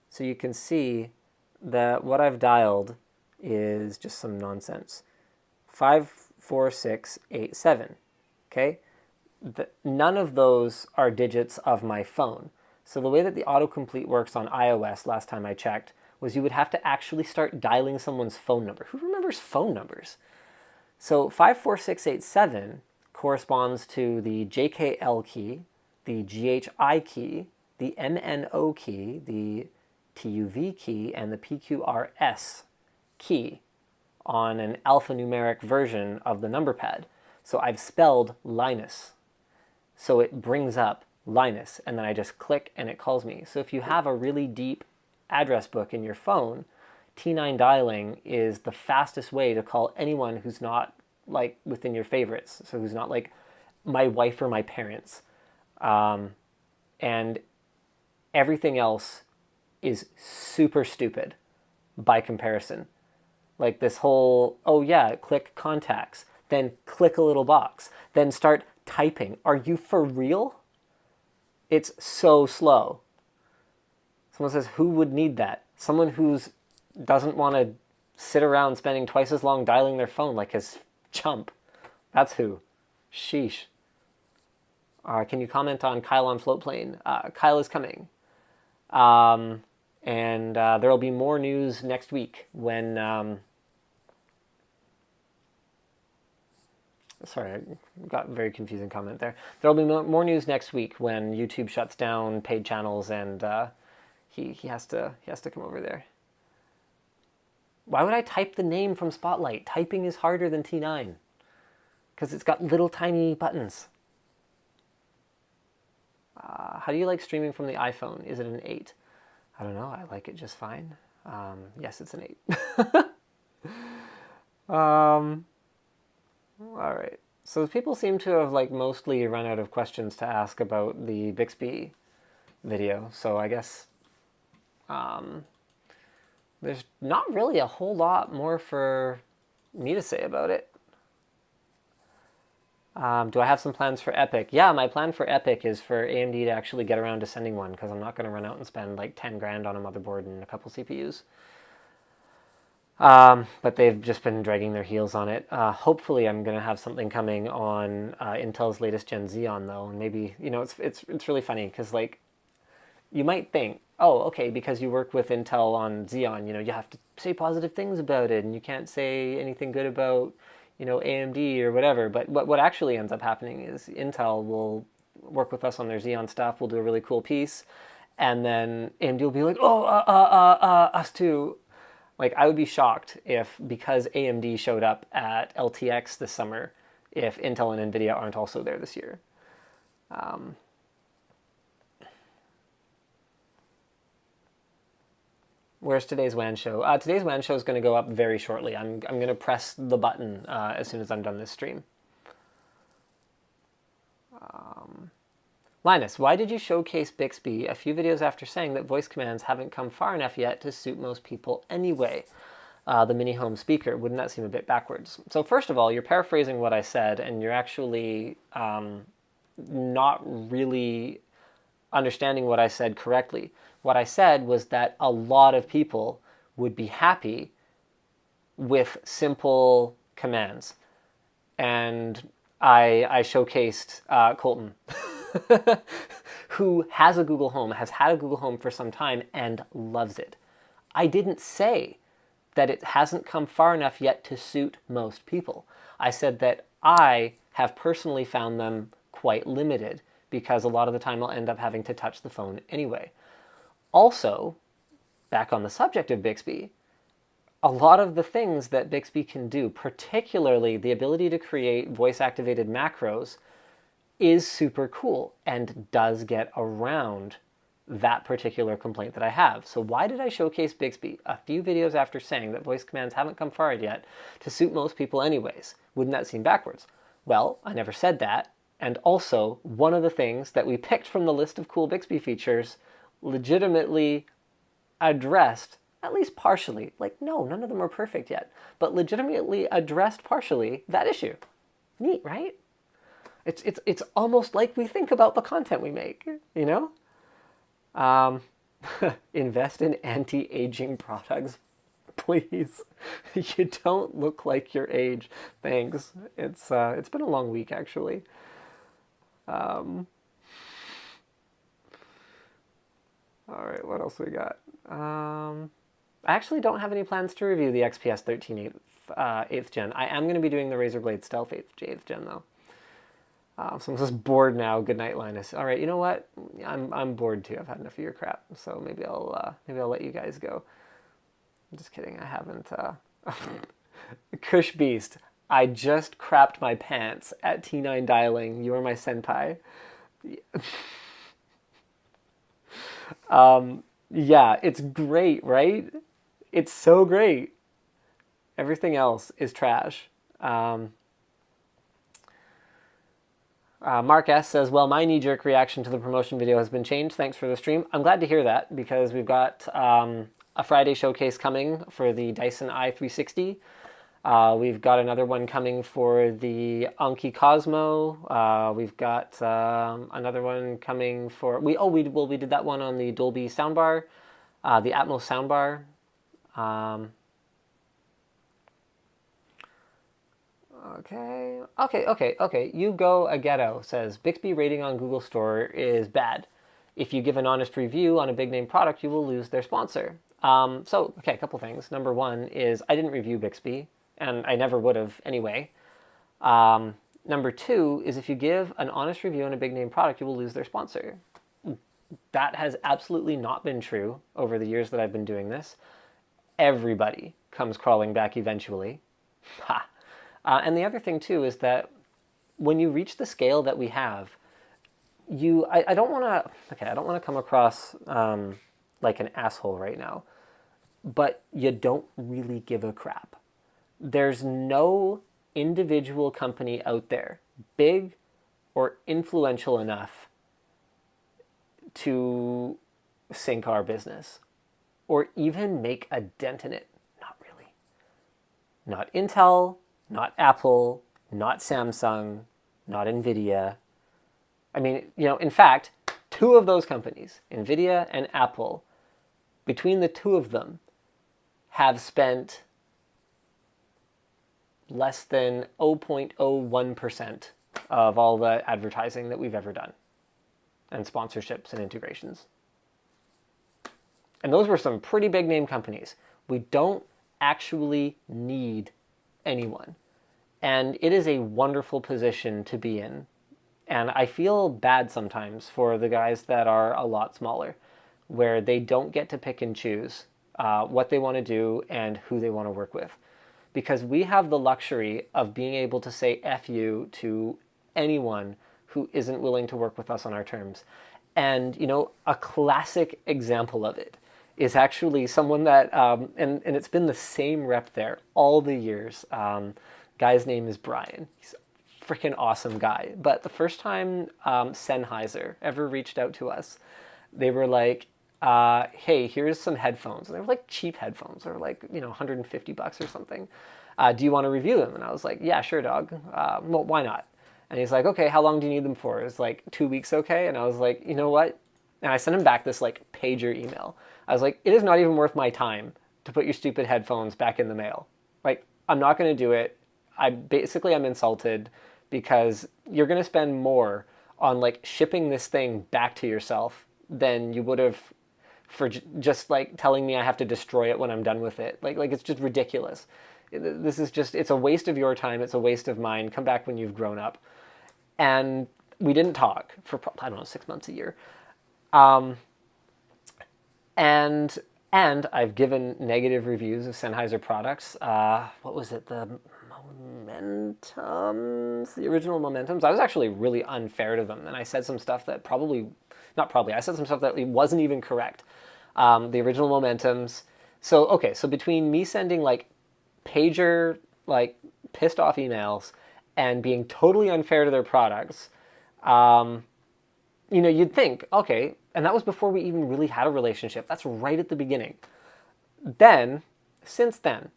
So you can see that what I've dialed is just some nonsense. 54687, okay? None of those are digits of my phone. So the way that the autocomplete works on iOS, last time I checked, was you would have to actually start dialing someone's phone number. Who remembers phone numbers? So 54687 corresponds to the JKL key, the GHI key, the MNO key, the TUV key, and the PQRS key on an alphanumeric version of the number pad. So I've spelled Linus. So it brings up Linus, and then I just click and it calls me. So if you have a really deep address book in your phone, T9 dialing is the fastest way to call anyone who's not like within your favorites. So who's not like my wife or my parents. And everything else is super stupid by comparison. Like this whole, oh yeah, click contacts, then click a little box, then start typing. Are you for real? It's so slow. Someone says, who would need that? Someone who's doesn't want to sit around spending twice as long dialing their phone like his chump. That's who. Sheesh. Can you comment on Kyle on Floatplane? Kyle is coming. And there will be more news next week when... Sorry, I got a very confusing comment there. There will be more news next week when YouTube shuts down paid channels, and he has to come over there. Why would I type the name from Spotlight? Typing is harder than T9 because it's got little tiny buttons. How do you like streaming from the iPhone? Is it an 8? I don't know. I like it just fine. Yes, it's an 8. All right. So people seem to have like mostly run out of questions to ask about the Bixby video. So I guess there's not really a whole lot more for me to say about it. Do I have some plans for Epic? Yeah, my plan for Epic is for AMD to actually get around to sending one, because I'm not going to run out and spend like 10 grand on a motherboard and a couple CPUs. But they've just been dragging their heels on it. Hopefully I'm going to have something coming on Intel's latest Gen Xeon, though. And maybe, you know, it's really funny because, like, you might think, oh, okay, because you work with Intel on Xeon, you know, you have to say positive things about it, and you can't say anything good about, you know, AMD or whatever. But what actually ends up happening is Intel will work with us on their Xeon stuff. We'll do a really cool piece. And then AMD will be like, oh, us too. Like, I would be shocked if, because AMD showed up at LTX this summer, if Intel and NVIDIA aren't also there this year. Where's today's WAN show? Today's WAN show is going to go up very shortly. I'm going to press the button as soon as I'm done this stream. Linus, why did you showcase Bixby a few videos after saying that voice commands haven't come far enough yet to suit most people anyway? The mini home speaker, wouldn't that seem a bit backwards? So first of all, you're paraphrasing what I said, and you're actually not really understanding what I said correctly. What I said was that a lot of people would be happy with simple commands. And I showcased Colton, who has a Google Home, has had a Google Home for some time, and loves it. I didn't say that it hasn't come far enough yet to suit most people. I said that I have personally found them quite limited, because a lot of the time I'll end up having to touch the phone anyway. Also, back on the subject of Bixby, a lot of the things that Bixby can do, particularly the ability to create voice-activated macros, is super cool and does get around that particular complaint that I have. So why did I showcase Bixby a few videos after saying that voice commands haven't come far yet to suit most people anyways? Wouldn't that seem backwards? Well, I never said that. And also, one of the things that we picked from the list of cool Bixby features legitimately addressed, at least partially, like, no, none of them are perfect yet, but legitimately addressed partially that issue. Neat, right? It's almost like we think about the content we make, you know? Invest in anti-aging products, please. You don't look like your age. Thanks. It's been a long week, actually. All right, what else we got? I actually don't have any plans to review the XPS 13 8th gen. I am going to be doing the Razer Blade Stealth 8th gen, though. So I'm just bored now. Good night, Linus. All right, you know what? I'm bored too. I've had enough of your crap. So maybe I'll let you guys go. I'm just kidding. I haven't. Kush Beast. I just crapped my pants at T9 dialing. You are my senpai. Yeah, it's great, right? It's so great. Everything else is trash. Mark S. says, well, my knee-jerk reaction to the promotion video has been changed. Thanks for the stream. I'm glad to hear that, because we've got a Friday showcase coming for the Dyson i360. We've got another one coming for the Anki Cosmo. We've got another one coming for... We did that one on the Dolby soundbar, the Atmos soundbar. Okay. You Go a Ghetto says, Bixby rating on Google Store is bad. If you give an honest review on a big name product, you will lose their sponsor. A couple things. Number one is I didn't review Bixby, and I never would have anyway. Number two is if you give an honest review on a big name product, you will lose their sponsor. That has absolutely not been true over the years that I've been doing this. Everybody comes crawling back eventually. Ha! And the other thing, too, is that when you reach the scale that we have, I don't want to come across like an asshole right now, but you don't really give a crap. There's no individual company out there, big or influential enough to sink our business or even make a dent in it. Not really. Not Intel, not Apple, not Samsung, not NVIDIA. I mean, in fact, two of those companies, NVIDIA and Apple, between the two of them, have spent less than 0.01% of all the advertising that we've ever done, and sponsorships and integrations. And those were some pretty big name companies. We don't actually need anyone. And it is a wonderful position to be in. And I feel bad sometimes for the guys that are a lot smaller, where they don't get to pick and choose what they want to do and who they want to work with. Because we have the luxury of being able to say F you to anyone who isn't willing to work with us on our terms. And, a classic example of it is actually someone that, and it's been the same rep there all the years. Guy's name is Brian. He's a freaking awesome guy. But the first time Sennheiser ever reached out to us, they were like, hey, here's some headphones. And they were like cheap headphones. They were like, $150 or something. Do you want to review them? And I was like, yeah, sure, dog. Well, why not? And he's like, okay, how long do you need them for? It's like 2 weeks, okay? And I was like, you know what? And I sent him back this like pager email. I was like, it is not even worth my time to put your stupid headphones back in the mail. Like, I'm not going to do it. I'm insulted because you're going to spend more on like shipping this thing back to yourself than you would have for just like telling me I have to destroy it when I'm done with it. Like it's just ridiculous. This is just, it's a waste of your time. It's a waste of mine. Come back when you've grown up. And we didn't talk for, I don't know, 6 months, a year. And I've given negative reviews of Sennheiser products. What was it? The Momentums? The original Momentums? I was actually really unfair to them. And I said some stuff that I said some stuff that wasn't even correct. The original Momentums. So between me sending like pager, like pissed off emails and being totally unfair to their products, you'd think, okay, and that was before we even really had a relationship. That's right at the beginning. Since then,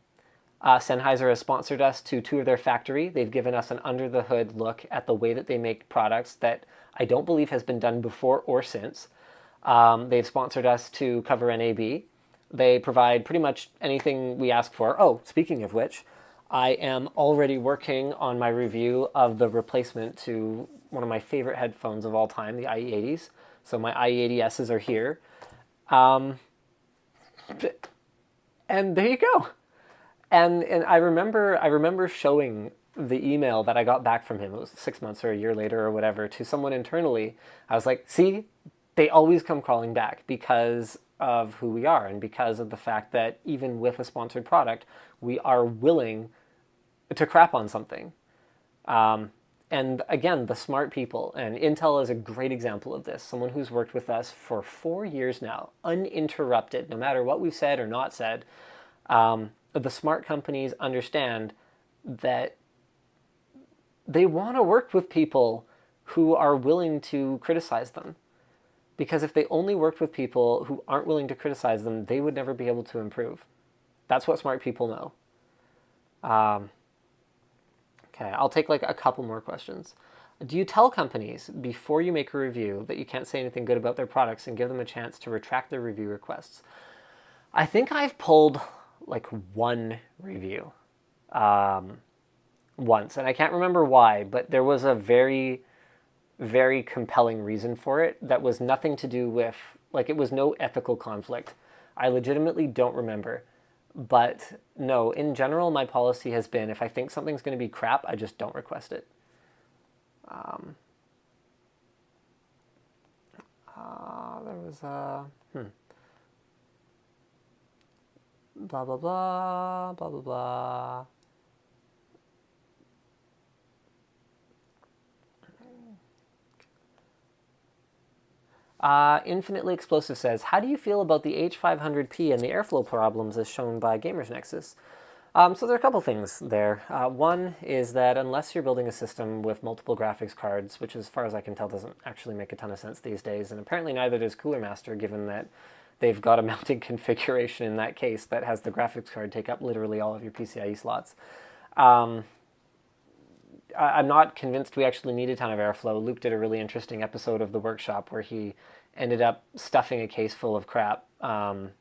Sennheiser has sponsored us to tour their factory. They've given us an under-the-hood look at the way that they make products that I don't believe has been done before or since. They've sponsored us to cover NAB. They provide pretty much anything we ask for. Oh, speaking of which, I am already working on my review of the replacement to one of my favorite headphones of all time, the IE80s. So my IE80Ss are here. And there you go. And I remember showing the email that I got back from him. It was 6 months or a year later or whatever, to someone internally. I was like, see, they always come crawling back because of who we are and because of the fact that even with a sponsored product, we are willing to crap on something. And again, the smart people, and Intel is a great example of this, someone who's worked with us for 4 years now, uninterrupted, no matter what we've said or not said. The smart companies understand that they want to work with people who are willing to criticize them. Because if they only worked with people who aren't willing to criticize them, they would never be able to improve. That's what smart people know. Okay, I'll take like a couple more questions. Do you tell companies before you make a review that you can't say anything good about their products and give them a chance to retract their review requests? I think I've pulled like one review once, and I can't remember why, but there was a very, very compelling reason for it that was nothing to do with, like, it was no ethical conflict. I legitimately don't remember. But no, in general, my policy has been if I think something's going to be crap, I just don't request it. There was a... blah, blah, blah, blah, blah, blah. Infinitely Explosive says, how do you feel about the H500P and the airflow problems as shown by Gamers Nexus? So there are a couple things there. One is that unless you're building a system with multiple graphics cards, which as far as I can tell doesn't actually make a ton of sense these days, and apparently neither does Cooler Master, given that they've got a mounting configuration in that case that has the graphics card take up literally all of your PCIe slots. I'm not convinced we actually need a ton of airflow. Luke did a really interesting episode of The Workshop where he ended up stuffing a case full of crap and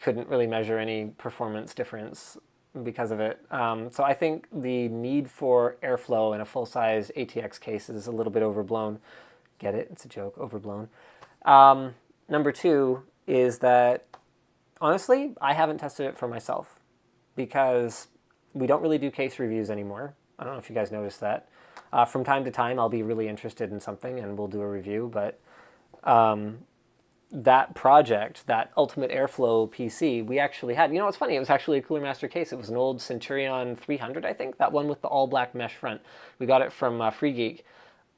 couldn't really measure any performance difference because of it. So I think the need for airflow in a full-size ATX case is a little bit overblown. Get it? It's a joke. Overblown. Number two is that, honestly, I haven't tested it for myself because we don't really do case reviews anymore. I don't know if you guys noticed that. From time to time, I'll be really interested in something and we'll do a review, but that project, that Ultimate Airflow PC, we actually had, it's funny, it was actually a Cooler Master case. It was an old Centurion 300, I think, that one with the all black mesh front. We got it from Free Geek.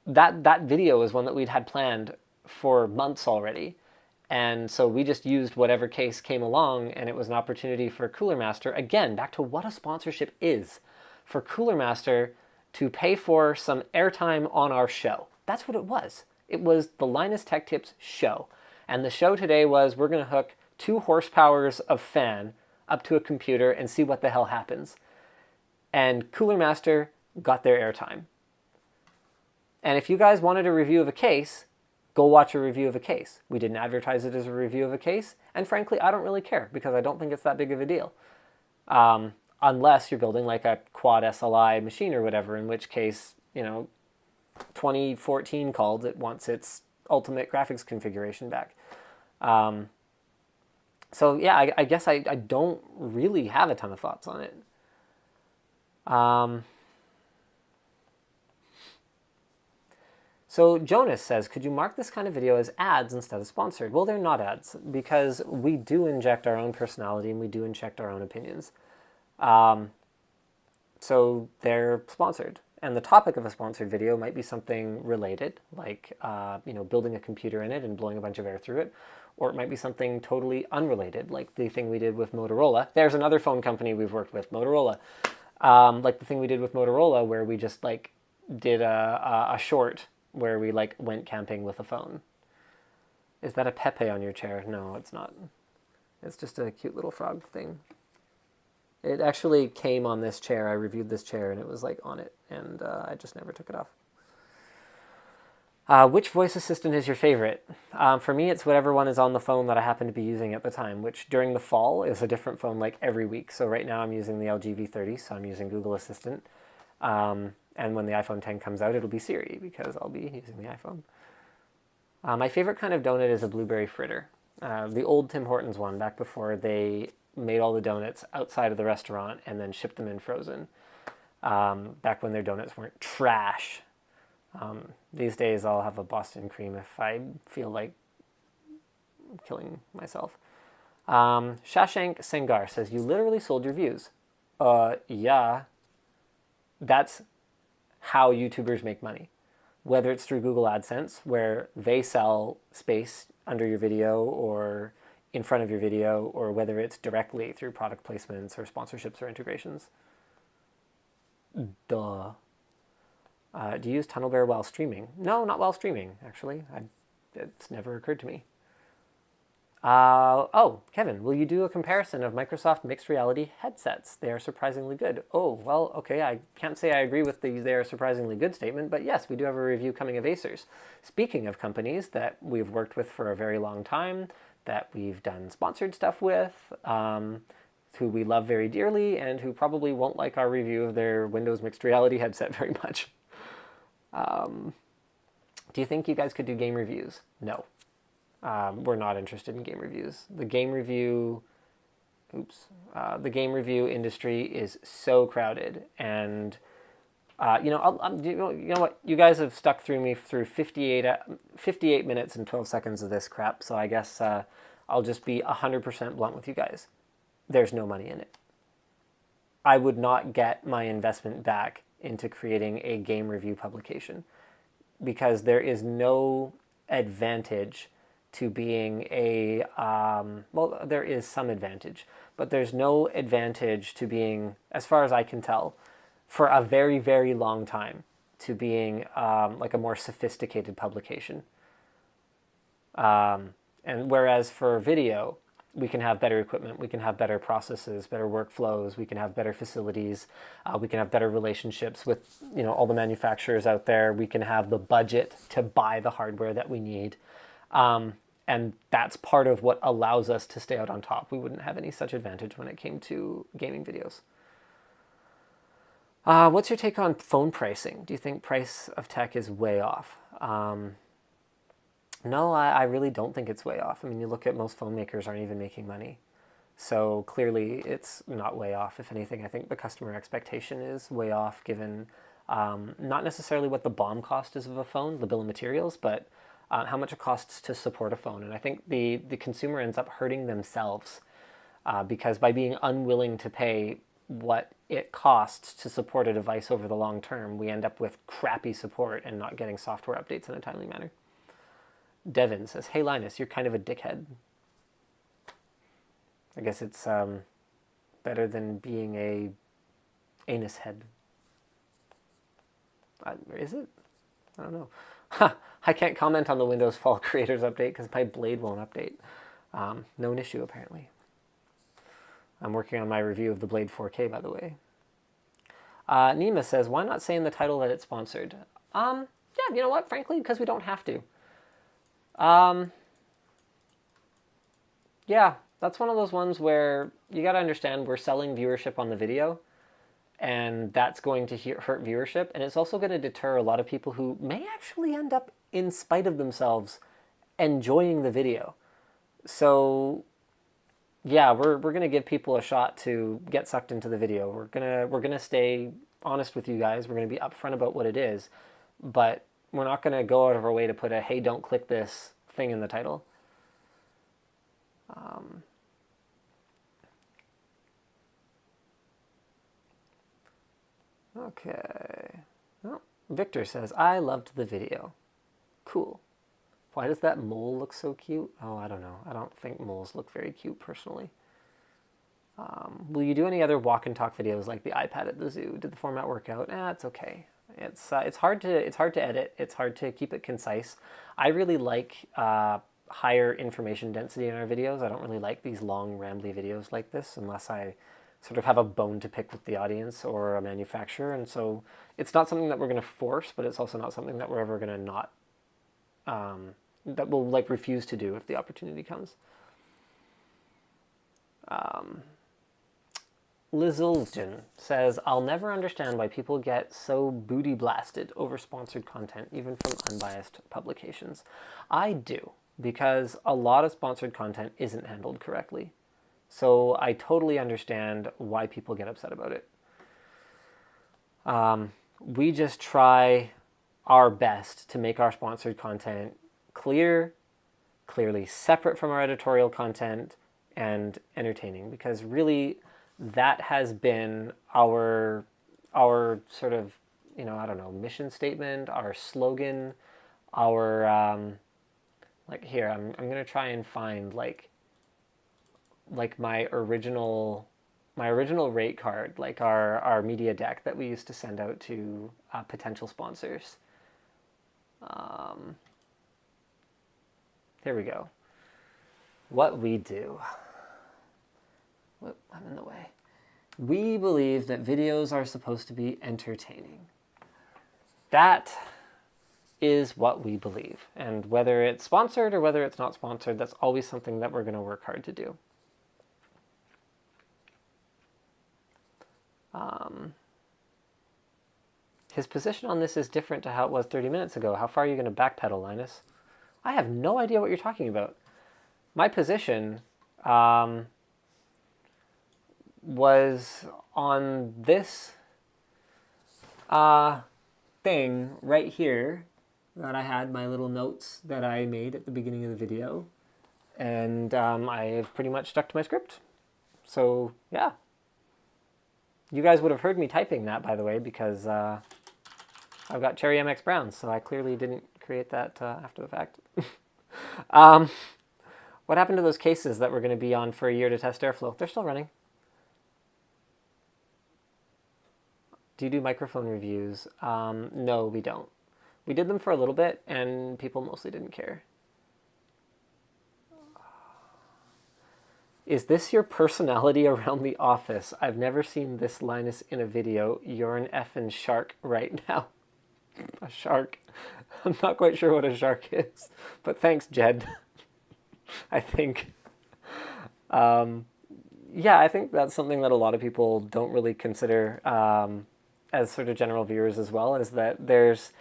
That video is one that we'd had planned for months already. And so we just used whatever case came along, and it was an opportunity for Cooler Master, again, back to what a sponsorship is, for Cooler Master to pay for some airtime on our show. That's what it was. It was the Linus Tech Tips show. And the show today was, we're going to hook 2 horsepowers of fan up to a computer and see what the hell happens. And Cooler Master got their airtime. And if you guys wanted a review of a case, go watch a review of a case. We didn't advertise it as a review of a case, and frankly, I don't really care because I don't think it's that big of a deal. Unless you're building like a quad SLI machine or whatever, in which case, 2014 called, it wants its ultimate graphics configuration back. So yeah, I guess I don't really have a ton of thoughts on it. So Jonas says, could you mark this kind of video as ads instead of sponsored? Well, they're not ads because we do inject our own personality and we do inject our own opinions. So they're sponsored. And the topic of a sponsored video might be something related, like building a computer in it and blowing a bunch of air through it. Or it might be something totally unrelated, like the thing we did with Motorola. There's another phone company we've worked with, Motorola. Like the thing we did with Motorola where we just did a short where we went camping with a phone. Is that a Pepe on your chair? No, it's not. It's just a cute little frog thing. It actually came on this chair. I reviewed this chair and it was on it, and I just never took it off. Which voice assistant is your favorite? For me, it's whatever one is on the phone that I happen to be using at the time, which during the fall is a different phone every week. So right now I'm using the LG V30, so I'm using Google Assistant. And when the iPhone 10 comes out, it'll be Siri because I'll be using the iPhone. My favorite kind of donut is a blueberry fritter. The old Tim Hortons one, back before they made all the donuts outside of the restaurant and then shipped them in frozen. Back when their donuts weren't trash. These days I'll have a Boston cream if I feel like killing myself. Shashank Sengar says, you literally sold your views. Yeah. That's how YouTubers make money. Whether it's through Google AdSense, where they sell space under your video or in front of your video, or whether it's directly through product placements or sponsorships or integrations. Duh. Do you use TunnelBear while streaming? No, not while streaming, actually. It's never occurred to me. Kevin, will you do a comparison of Microsoft mixed reality headsets? They are surprisingly good. Oh, well, okay, I can't say I agree with the they are surprisingly good statement, but yes, we do have a review coming of Acers. Speaking of companies that we've worked with for a very long time, that we've done sponsored stuff with, who we love very dearly, and who probably won't like our review of their Windows mixed reality headset very much. Do you think you guys could do game reviews? No. We're not interested in game reviews. The game review industry is so crowded, and you know what? You guys have stuck through me through 58 minutes and 12 seconds of this crap. So I guess I'll just be 100% blunt with you guys. There's no money in it. I would not get my investment back into creating a game review publication because there is no advantage to being a, well, there is some advantage, but there's no advantage to being, as far as I can tell, for a very, very long time, to being like a more sophisticated publication. And whereas for video, we can have better equipment, we can have better processes, better workflows, we can have better facilities, we can have better relationships with all the manufacturers out there, we can have the budget to buy the hardware that we need. And that's part of what allows us to stay out on top. We wouldn't have any such advantage when it came to gaming videos. What's your take on phone pricing? Do you think price of tech is way off? No, I really don't think it's way off. I mean, you look at most phone makers aren't even making money. So clearly it's not way off. If anything, I think the customer expectation is way off given not necessarily what the BOM cost is of a phone, the bill of materials, but how much it costs to support a phone. And I think the consumer ends up hurting themselves because by being unwilling to pay what it costs to support a device over the long term, we end up with crappy support and not getting software updates in a timely manner. Devin says, hey Linus, you're kind of a dickhead. I guess it's better than being a anus head. Is it? I don't know. I can't comment on the Windows Fall Creators update because my Blade won't update. Known issue, apparently. I'm working on my review of the Blade 4K, by the way. Nima says, why not say in the title that it's sponsored? Yeah, you know what? Frankly, because we don't have to. Yeah, that's one of those ones where you got to understand we're selling viewership on the video, and that's going to hurt viewership, and it's also going to deter a lot of people who may actually end up, in spite of themselves, enjoying the video. So yeah, we're gonna give people a shot to get sucked into the video. We're gonna stay honest with you guys. We're gonna be upfront about what it is, but we're not gonna go out of our way to put a hey, don't click this thing in the title. Okay. Oh, Victor says, I loved the video. Cool. Why does that mole look so cute? Oh, I don't know. I don't think moles look very cute personally. Will you do any other walk and talk videos like the iPad at the zoo? Did the format work out? It's okay. It's hard to edit. It's hard to keep it concise. I really like higher information density in our videos. I don't really like these long rambly videos like this unless I sort of have a bone to pick with the audience or a manufacturer. And so it's not something that we're going to force, but it's also not something that we're ever going to not that we'll like refuse to do if the opportunity comes. Lizulgen says, I'll never understand why people get so booty blasted over sponsored content, even from unbiased publications. I do, because a lot of sponsored content isn't handled correctly. So I totally understand why people get upset about it. We just try our best to make our sponsored content clearly separate from our editorial content and entertaining, because really that has been our sort of, you know, I don't know, mission statement, our slogan, our like here, I'm going to try and find like my original rate card, like our media deck that we used to send out to potential sponsors. Here we go. What we do. Whoop, I'm in the way. We believe that videos are supposed to be entertaining. That is what we believe. And whether it's sponsored or whether it's not sponsored, that's always something that we're going to work hard to do. His position on this is different to how it was 30 minutes ago. How far are you going to backpedal, Linus? I have no idea what you're talking about. My position was on this thing right here that I had my little notes that I made at the beginning of the video. And I have pretty much stuck to my script. So, yeah. You guys would have heard me typing that, by the way, because I've got Cherry MX Browns, so I clearly didn't create that after the fact. What happened to those cases that were going to be on for a year to test airflow? They're still running. Do you do microphone reviews? No, we don't. We did them for a little bit, and people mostly didn't care. Is this your personality around the office? I've never seen this Linus in a video. You're an effing shark right now. A shark. I'm not quite sure what a shark is, but thanks, Jed. I think. Yeah, I think that's something that a lot of people don't really consider as sort of general viewers as well, is that there's...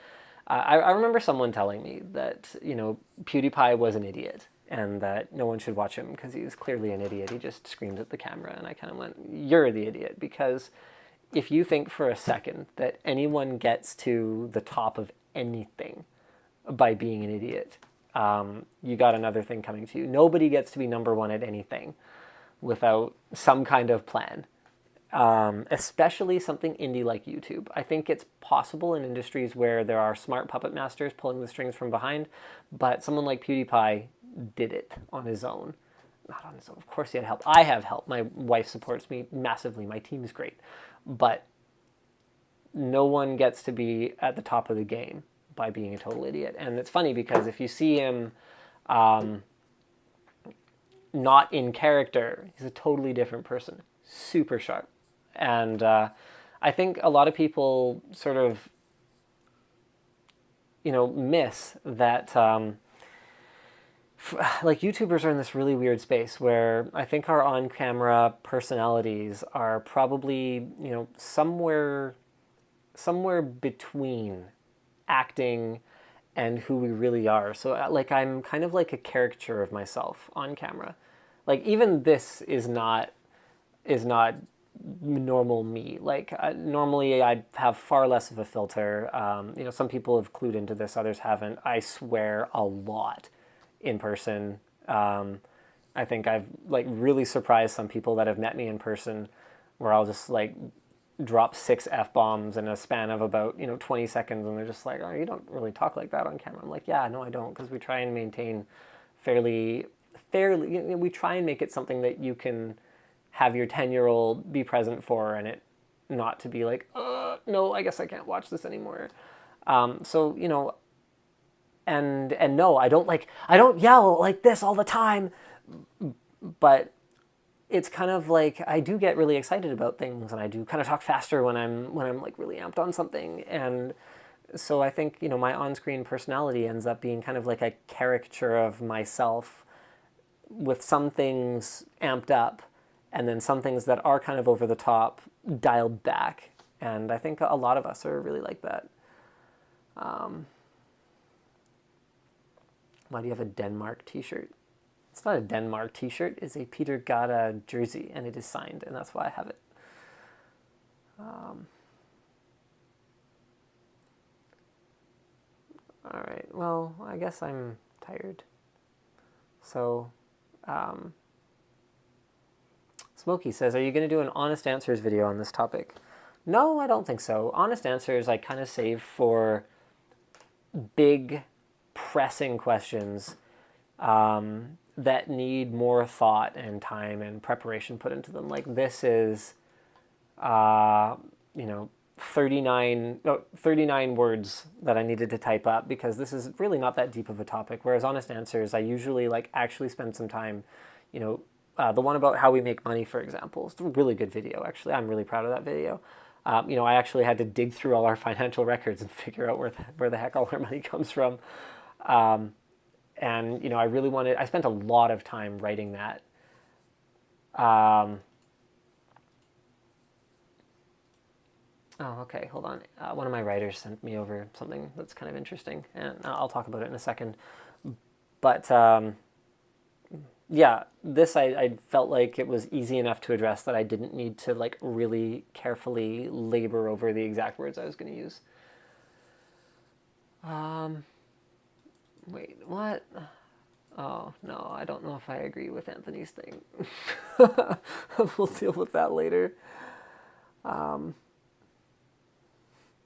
I remember someone telling me that, you know, PewDiePie was an idiot and that no one should watch him because he's clearly an idiot. He just screamed at the camera, and I kind of went, you're the idiot, because if you think for a second that anyone gets to the top of anything by being an idiot, you got another thing coming to you. Nobody gets to be number one at anything without some kind of plan. Especially something indie like YouTube. I think it's possible in industries where there are smart puppet masters pulling the strings from behind, but someone like PewDiePie did it on his own. Not on his own. Of course he had help. I have help. My wife supports me massively. My team is great. But no one gets to be at the top of the game by being a total idiot. And it's funny because if you see him not in character, he's a totally different person. Super sharp. And I think a lot of people sort of, miss that, like YouTubers are in this really weird space where I think our on-camera personalities are probably, somewhere between acting and who we really are. So like I'm kind of like a caricature of myself on camera. Like even this is not normal me. Like normally I have far less of a filter. Some people have clued into this, others haven't. I swear a lot in person. I think I've like really surprised some people that have met me in person where I'll just like drop 6 F-bombs in a span of about 20 seconds, and they're just like, oh, you don't really talk like that on camera. I'm like, yeah, no, I don't, because we try and maintain fairly we try and make it something that you can have your 10-year-old be present for, and it not to be like, no, I guess I can't watch this anymore. And no, I don't yell like this all the time, but it's kind of like I do get really excited about things, and I do kind of talk faster when I'm like really amped on something. And so I think, my on-screen personality ends up being kind of like a caricature of myself with some things amped up and then some things that are kind of over the top dialed back. And I think a lot of us are really like that. Why do you have a Denmark t-shirt? It's not a Denmark t-shirt. It's a Peter Gata jersey, and it is signed, and that's why I have it. All right, well, I guess I'm tired. So, Smokey says, are you going to do an honest answers video on this topic? No, I don't think so. Honest answers I kind of save for big, pressing questions that need more thought and time and preparation put into them. Like this is, 39 words that I needed to type up because this is really not that deep of a topic. Whereas honest answers, I usually actually spend some time, the one about how we make money, for example, it's a really good video, actually. I'm really proud of that video. I actually had to dig through all our financial records and figure out where the heck all our money comes from. And, I spent a lot of time writing that. Oh, okay, hold on. One of my writers sent me over something that's kind of interesting, and I'll talk about it in a second. But, yeah, this I felt like it was easy enough to address that I didn't need to, really carefully labor over the exact words I was going to use. Wait, what? Oh, no, I don't know if I agree with Anthony's thing. We'll deal with that later.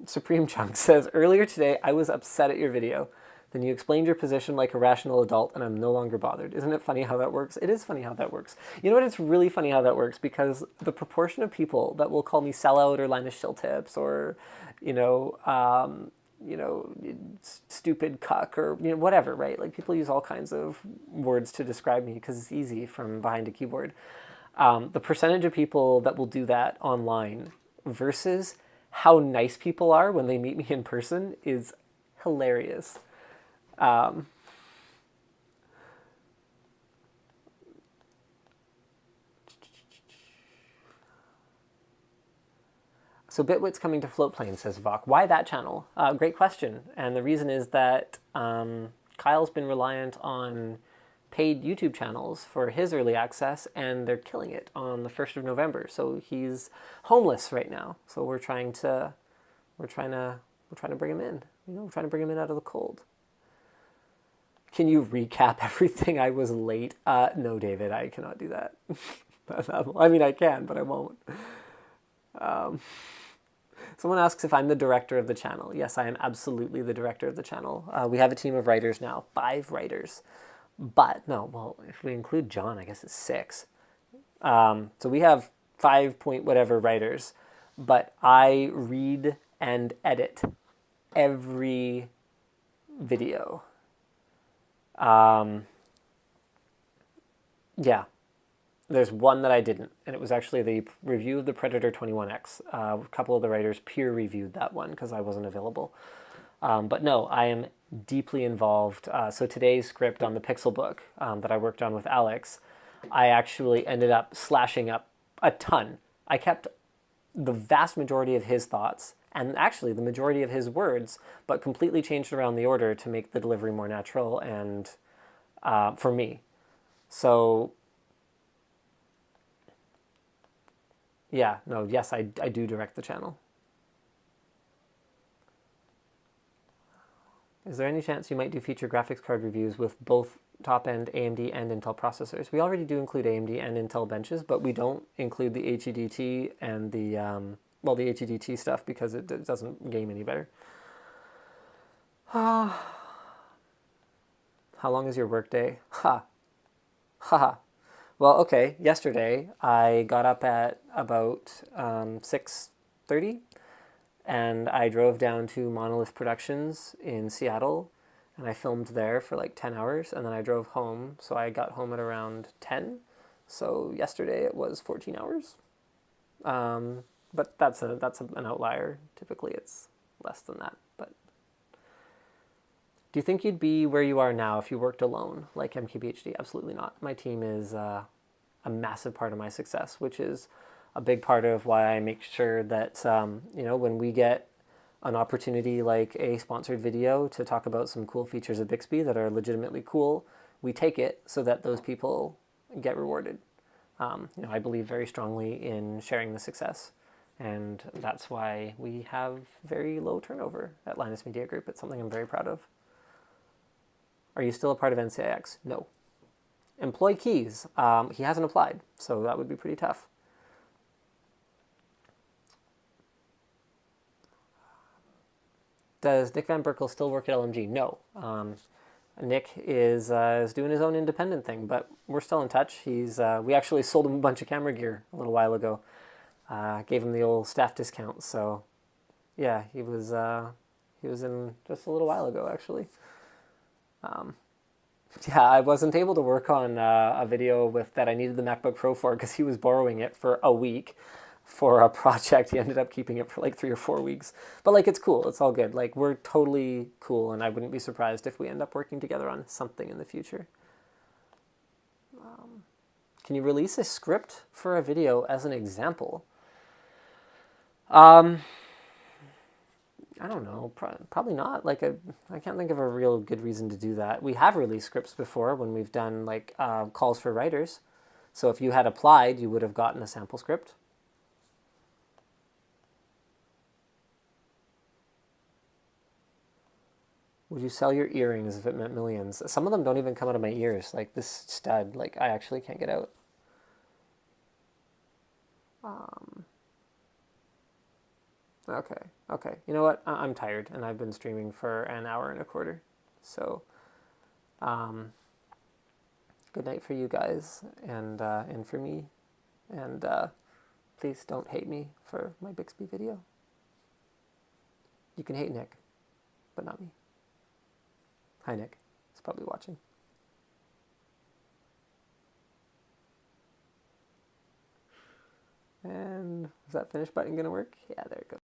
Supreme Chunk says, earlier today I was upset at your video. Then you explained your position like a rational adult, and I'm no longer bothered. Isn't it funny how that works? It is funny how that works. You know what? It's really funny how that works, because the proportion of people that will call me sellout or Linus shill tips or, stupid cuck or whatever, right? Like people use all kinds of words to describe me because it's easy from behind a keyboard. The percentage of people that will do that online versus how nice people are when they meet me in person is hilarious. So Bitwit's coming to Floatplane, says Vok. Why that channel? Great question. And the reason is that Kyle's been reliant on paid YouTube channels for his early access, and they're killing it on the 1st of November. So he's homeless right now. So we're trying to bring him in. We're trying to bring him in out of the cold. Can you recap everything? I was late. No, David, I cannot do that. I mean, I can, but I won't. Someone asks if I'm the director of the channel. Yes, I am absolutely the director of the channel. We have a team of writers now, 5 writers. But, no, well, if we include John, I guess it's 6. So we have 5 point whatever writers, but I read and edit every video. Yeah, there's one that I didn't, and it was actually the review of the Predator 21X. A couple of the writers peer reviewed that one because I wasn't available. But no, I am deeply involved. So today's script on the Pixel book that I worked on with Alex, I actually ended up slashing up a ton. I kept the vast majority of his thoughts and actually the majority of his words, but completely changed around the order to make the delivery more natural and for me. So yeah, no, yes, I do direct the channel. Is there any chance you might do future graphics card reviews with both top-end AMD and Intel processors? We already do include AMD and Intel benches, but we don't include the HEDT and the, well, the HEDT stuff because it doesn't game any better. How long is your workday? Ha. Ha. Well, okay, yesterday I got up at about 6:30 and I drove down to Monolith Productions in Seattle and I filmed there for like 10 hours and then I drove home. So I got home at around 10. So yesterday it was 14 hours. But that's an outlier. Typically it's less than that. But do you think you'd be where you are now if you worked alone, like MKBHD? Absolutely not. My team is a massive part of my success, which is a big part of why I make sure that, when we get an opportunity like a sponsored video to talk about some cool features of Bixby that are legitimately cool, we take it so that those people get rewarded. I believe very strongly in sharing the success, and that's why we have very low turnover at Linus Media Group. It's something I'm very proud of. Are you still a part of NCIX? No. Employ Keys. He hasn't applied, so that would be pretty tough. Does Nick Van Berkel still work at LMG? No. Nick is doing his own independent thing, but we're still in touch. We actually sold him a bunch of camera gear a little while ago. Gave him the old staff discount. So, yeah, he was in just a little while ago actually. Yeah, I wasn't able to work on a video that I needed the MacBook Pro for because he was borrowing it for a week for a project. He ended up keeping it for like 3 or 4 weeks. But like, it's cool. It's all good. Like, we're totally cool, and I wouldn't be surprised if we end up working together on something in the future. Can you release a script for a video as an example? I don't know. Probably not. Like, I can't think of a real good reason to do that. We have released scripts before when we've done like calls for writers. So if you had applied, you would have gotten a sample script. Would you sell your earrings if it meant millions? Some of them don't even come out of my ears. Like this stud, like I actually can't get out. Okay. You know what? I'm tired, and I've been streaming for an hour and a quarter. So, good night for you guys, and for me. And please don't hate me for my Bixby video. You can hate Nick, but not me. Hi, Nick. He's probably watching. And is that finish button going to work? Yeah, there it goes.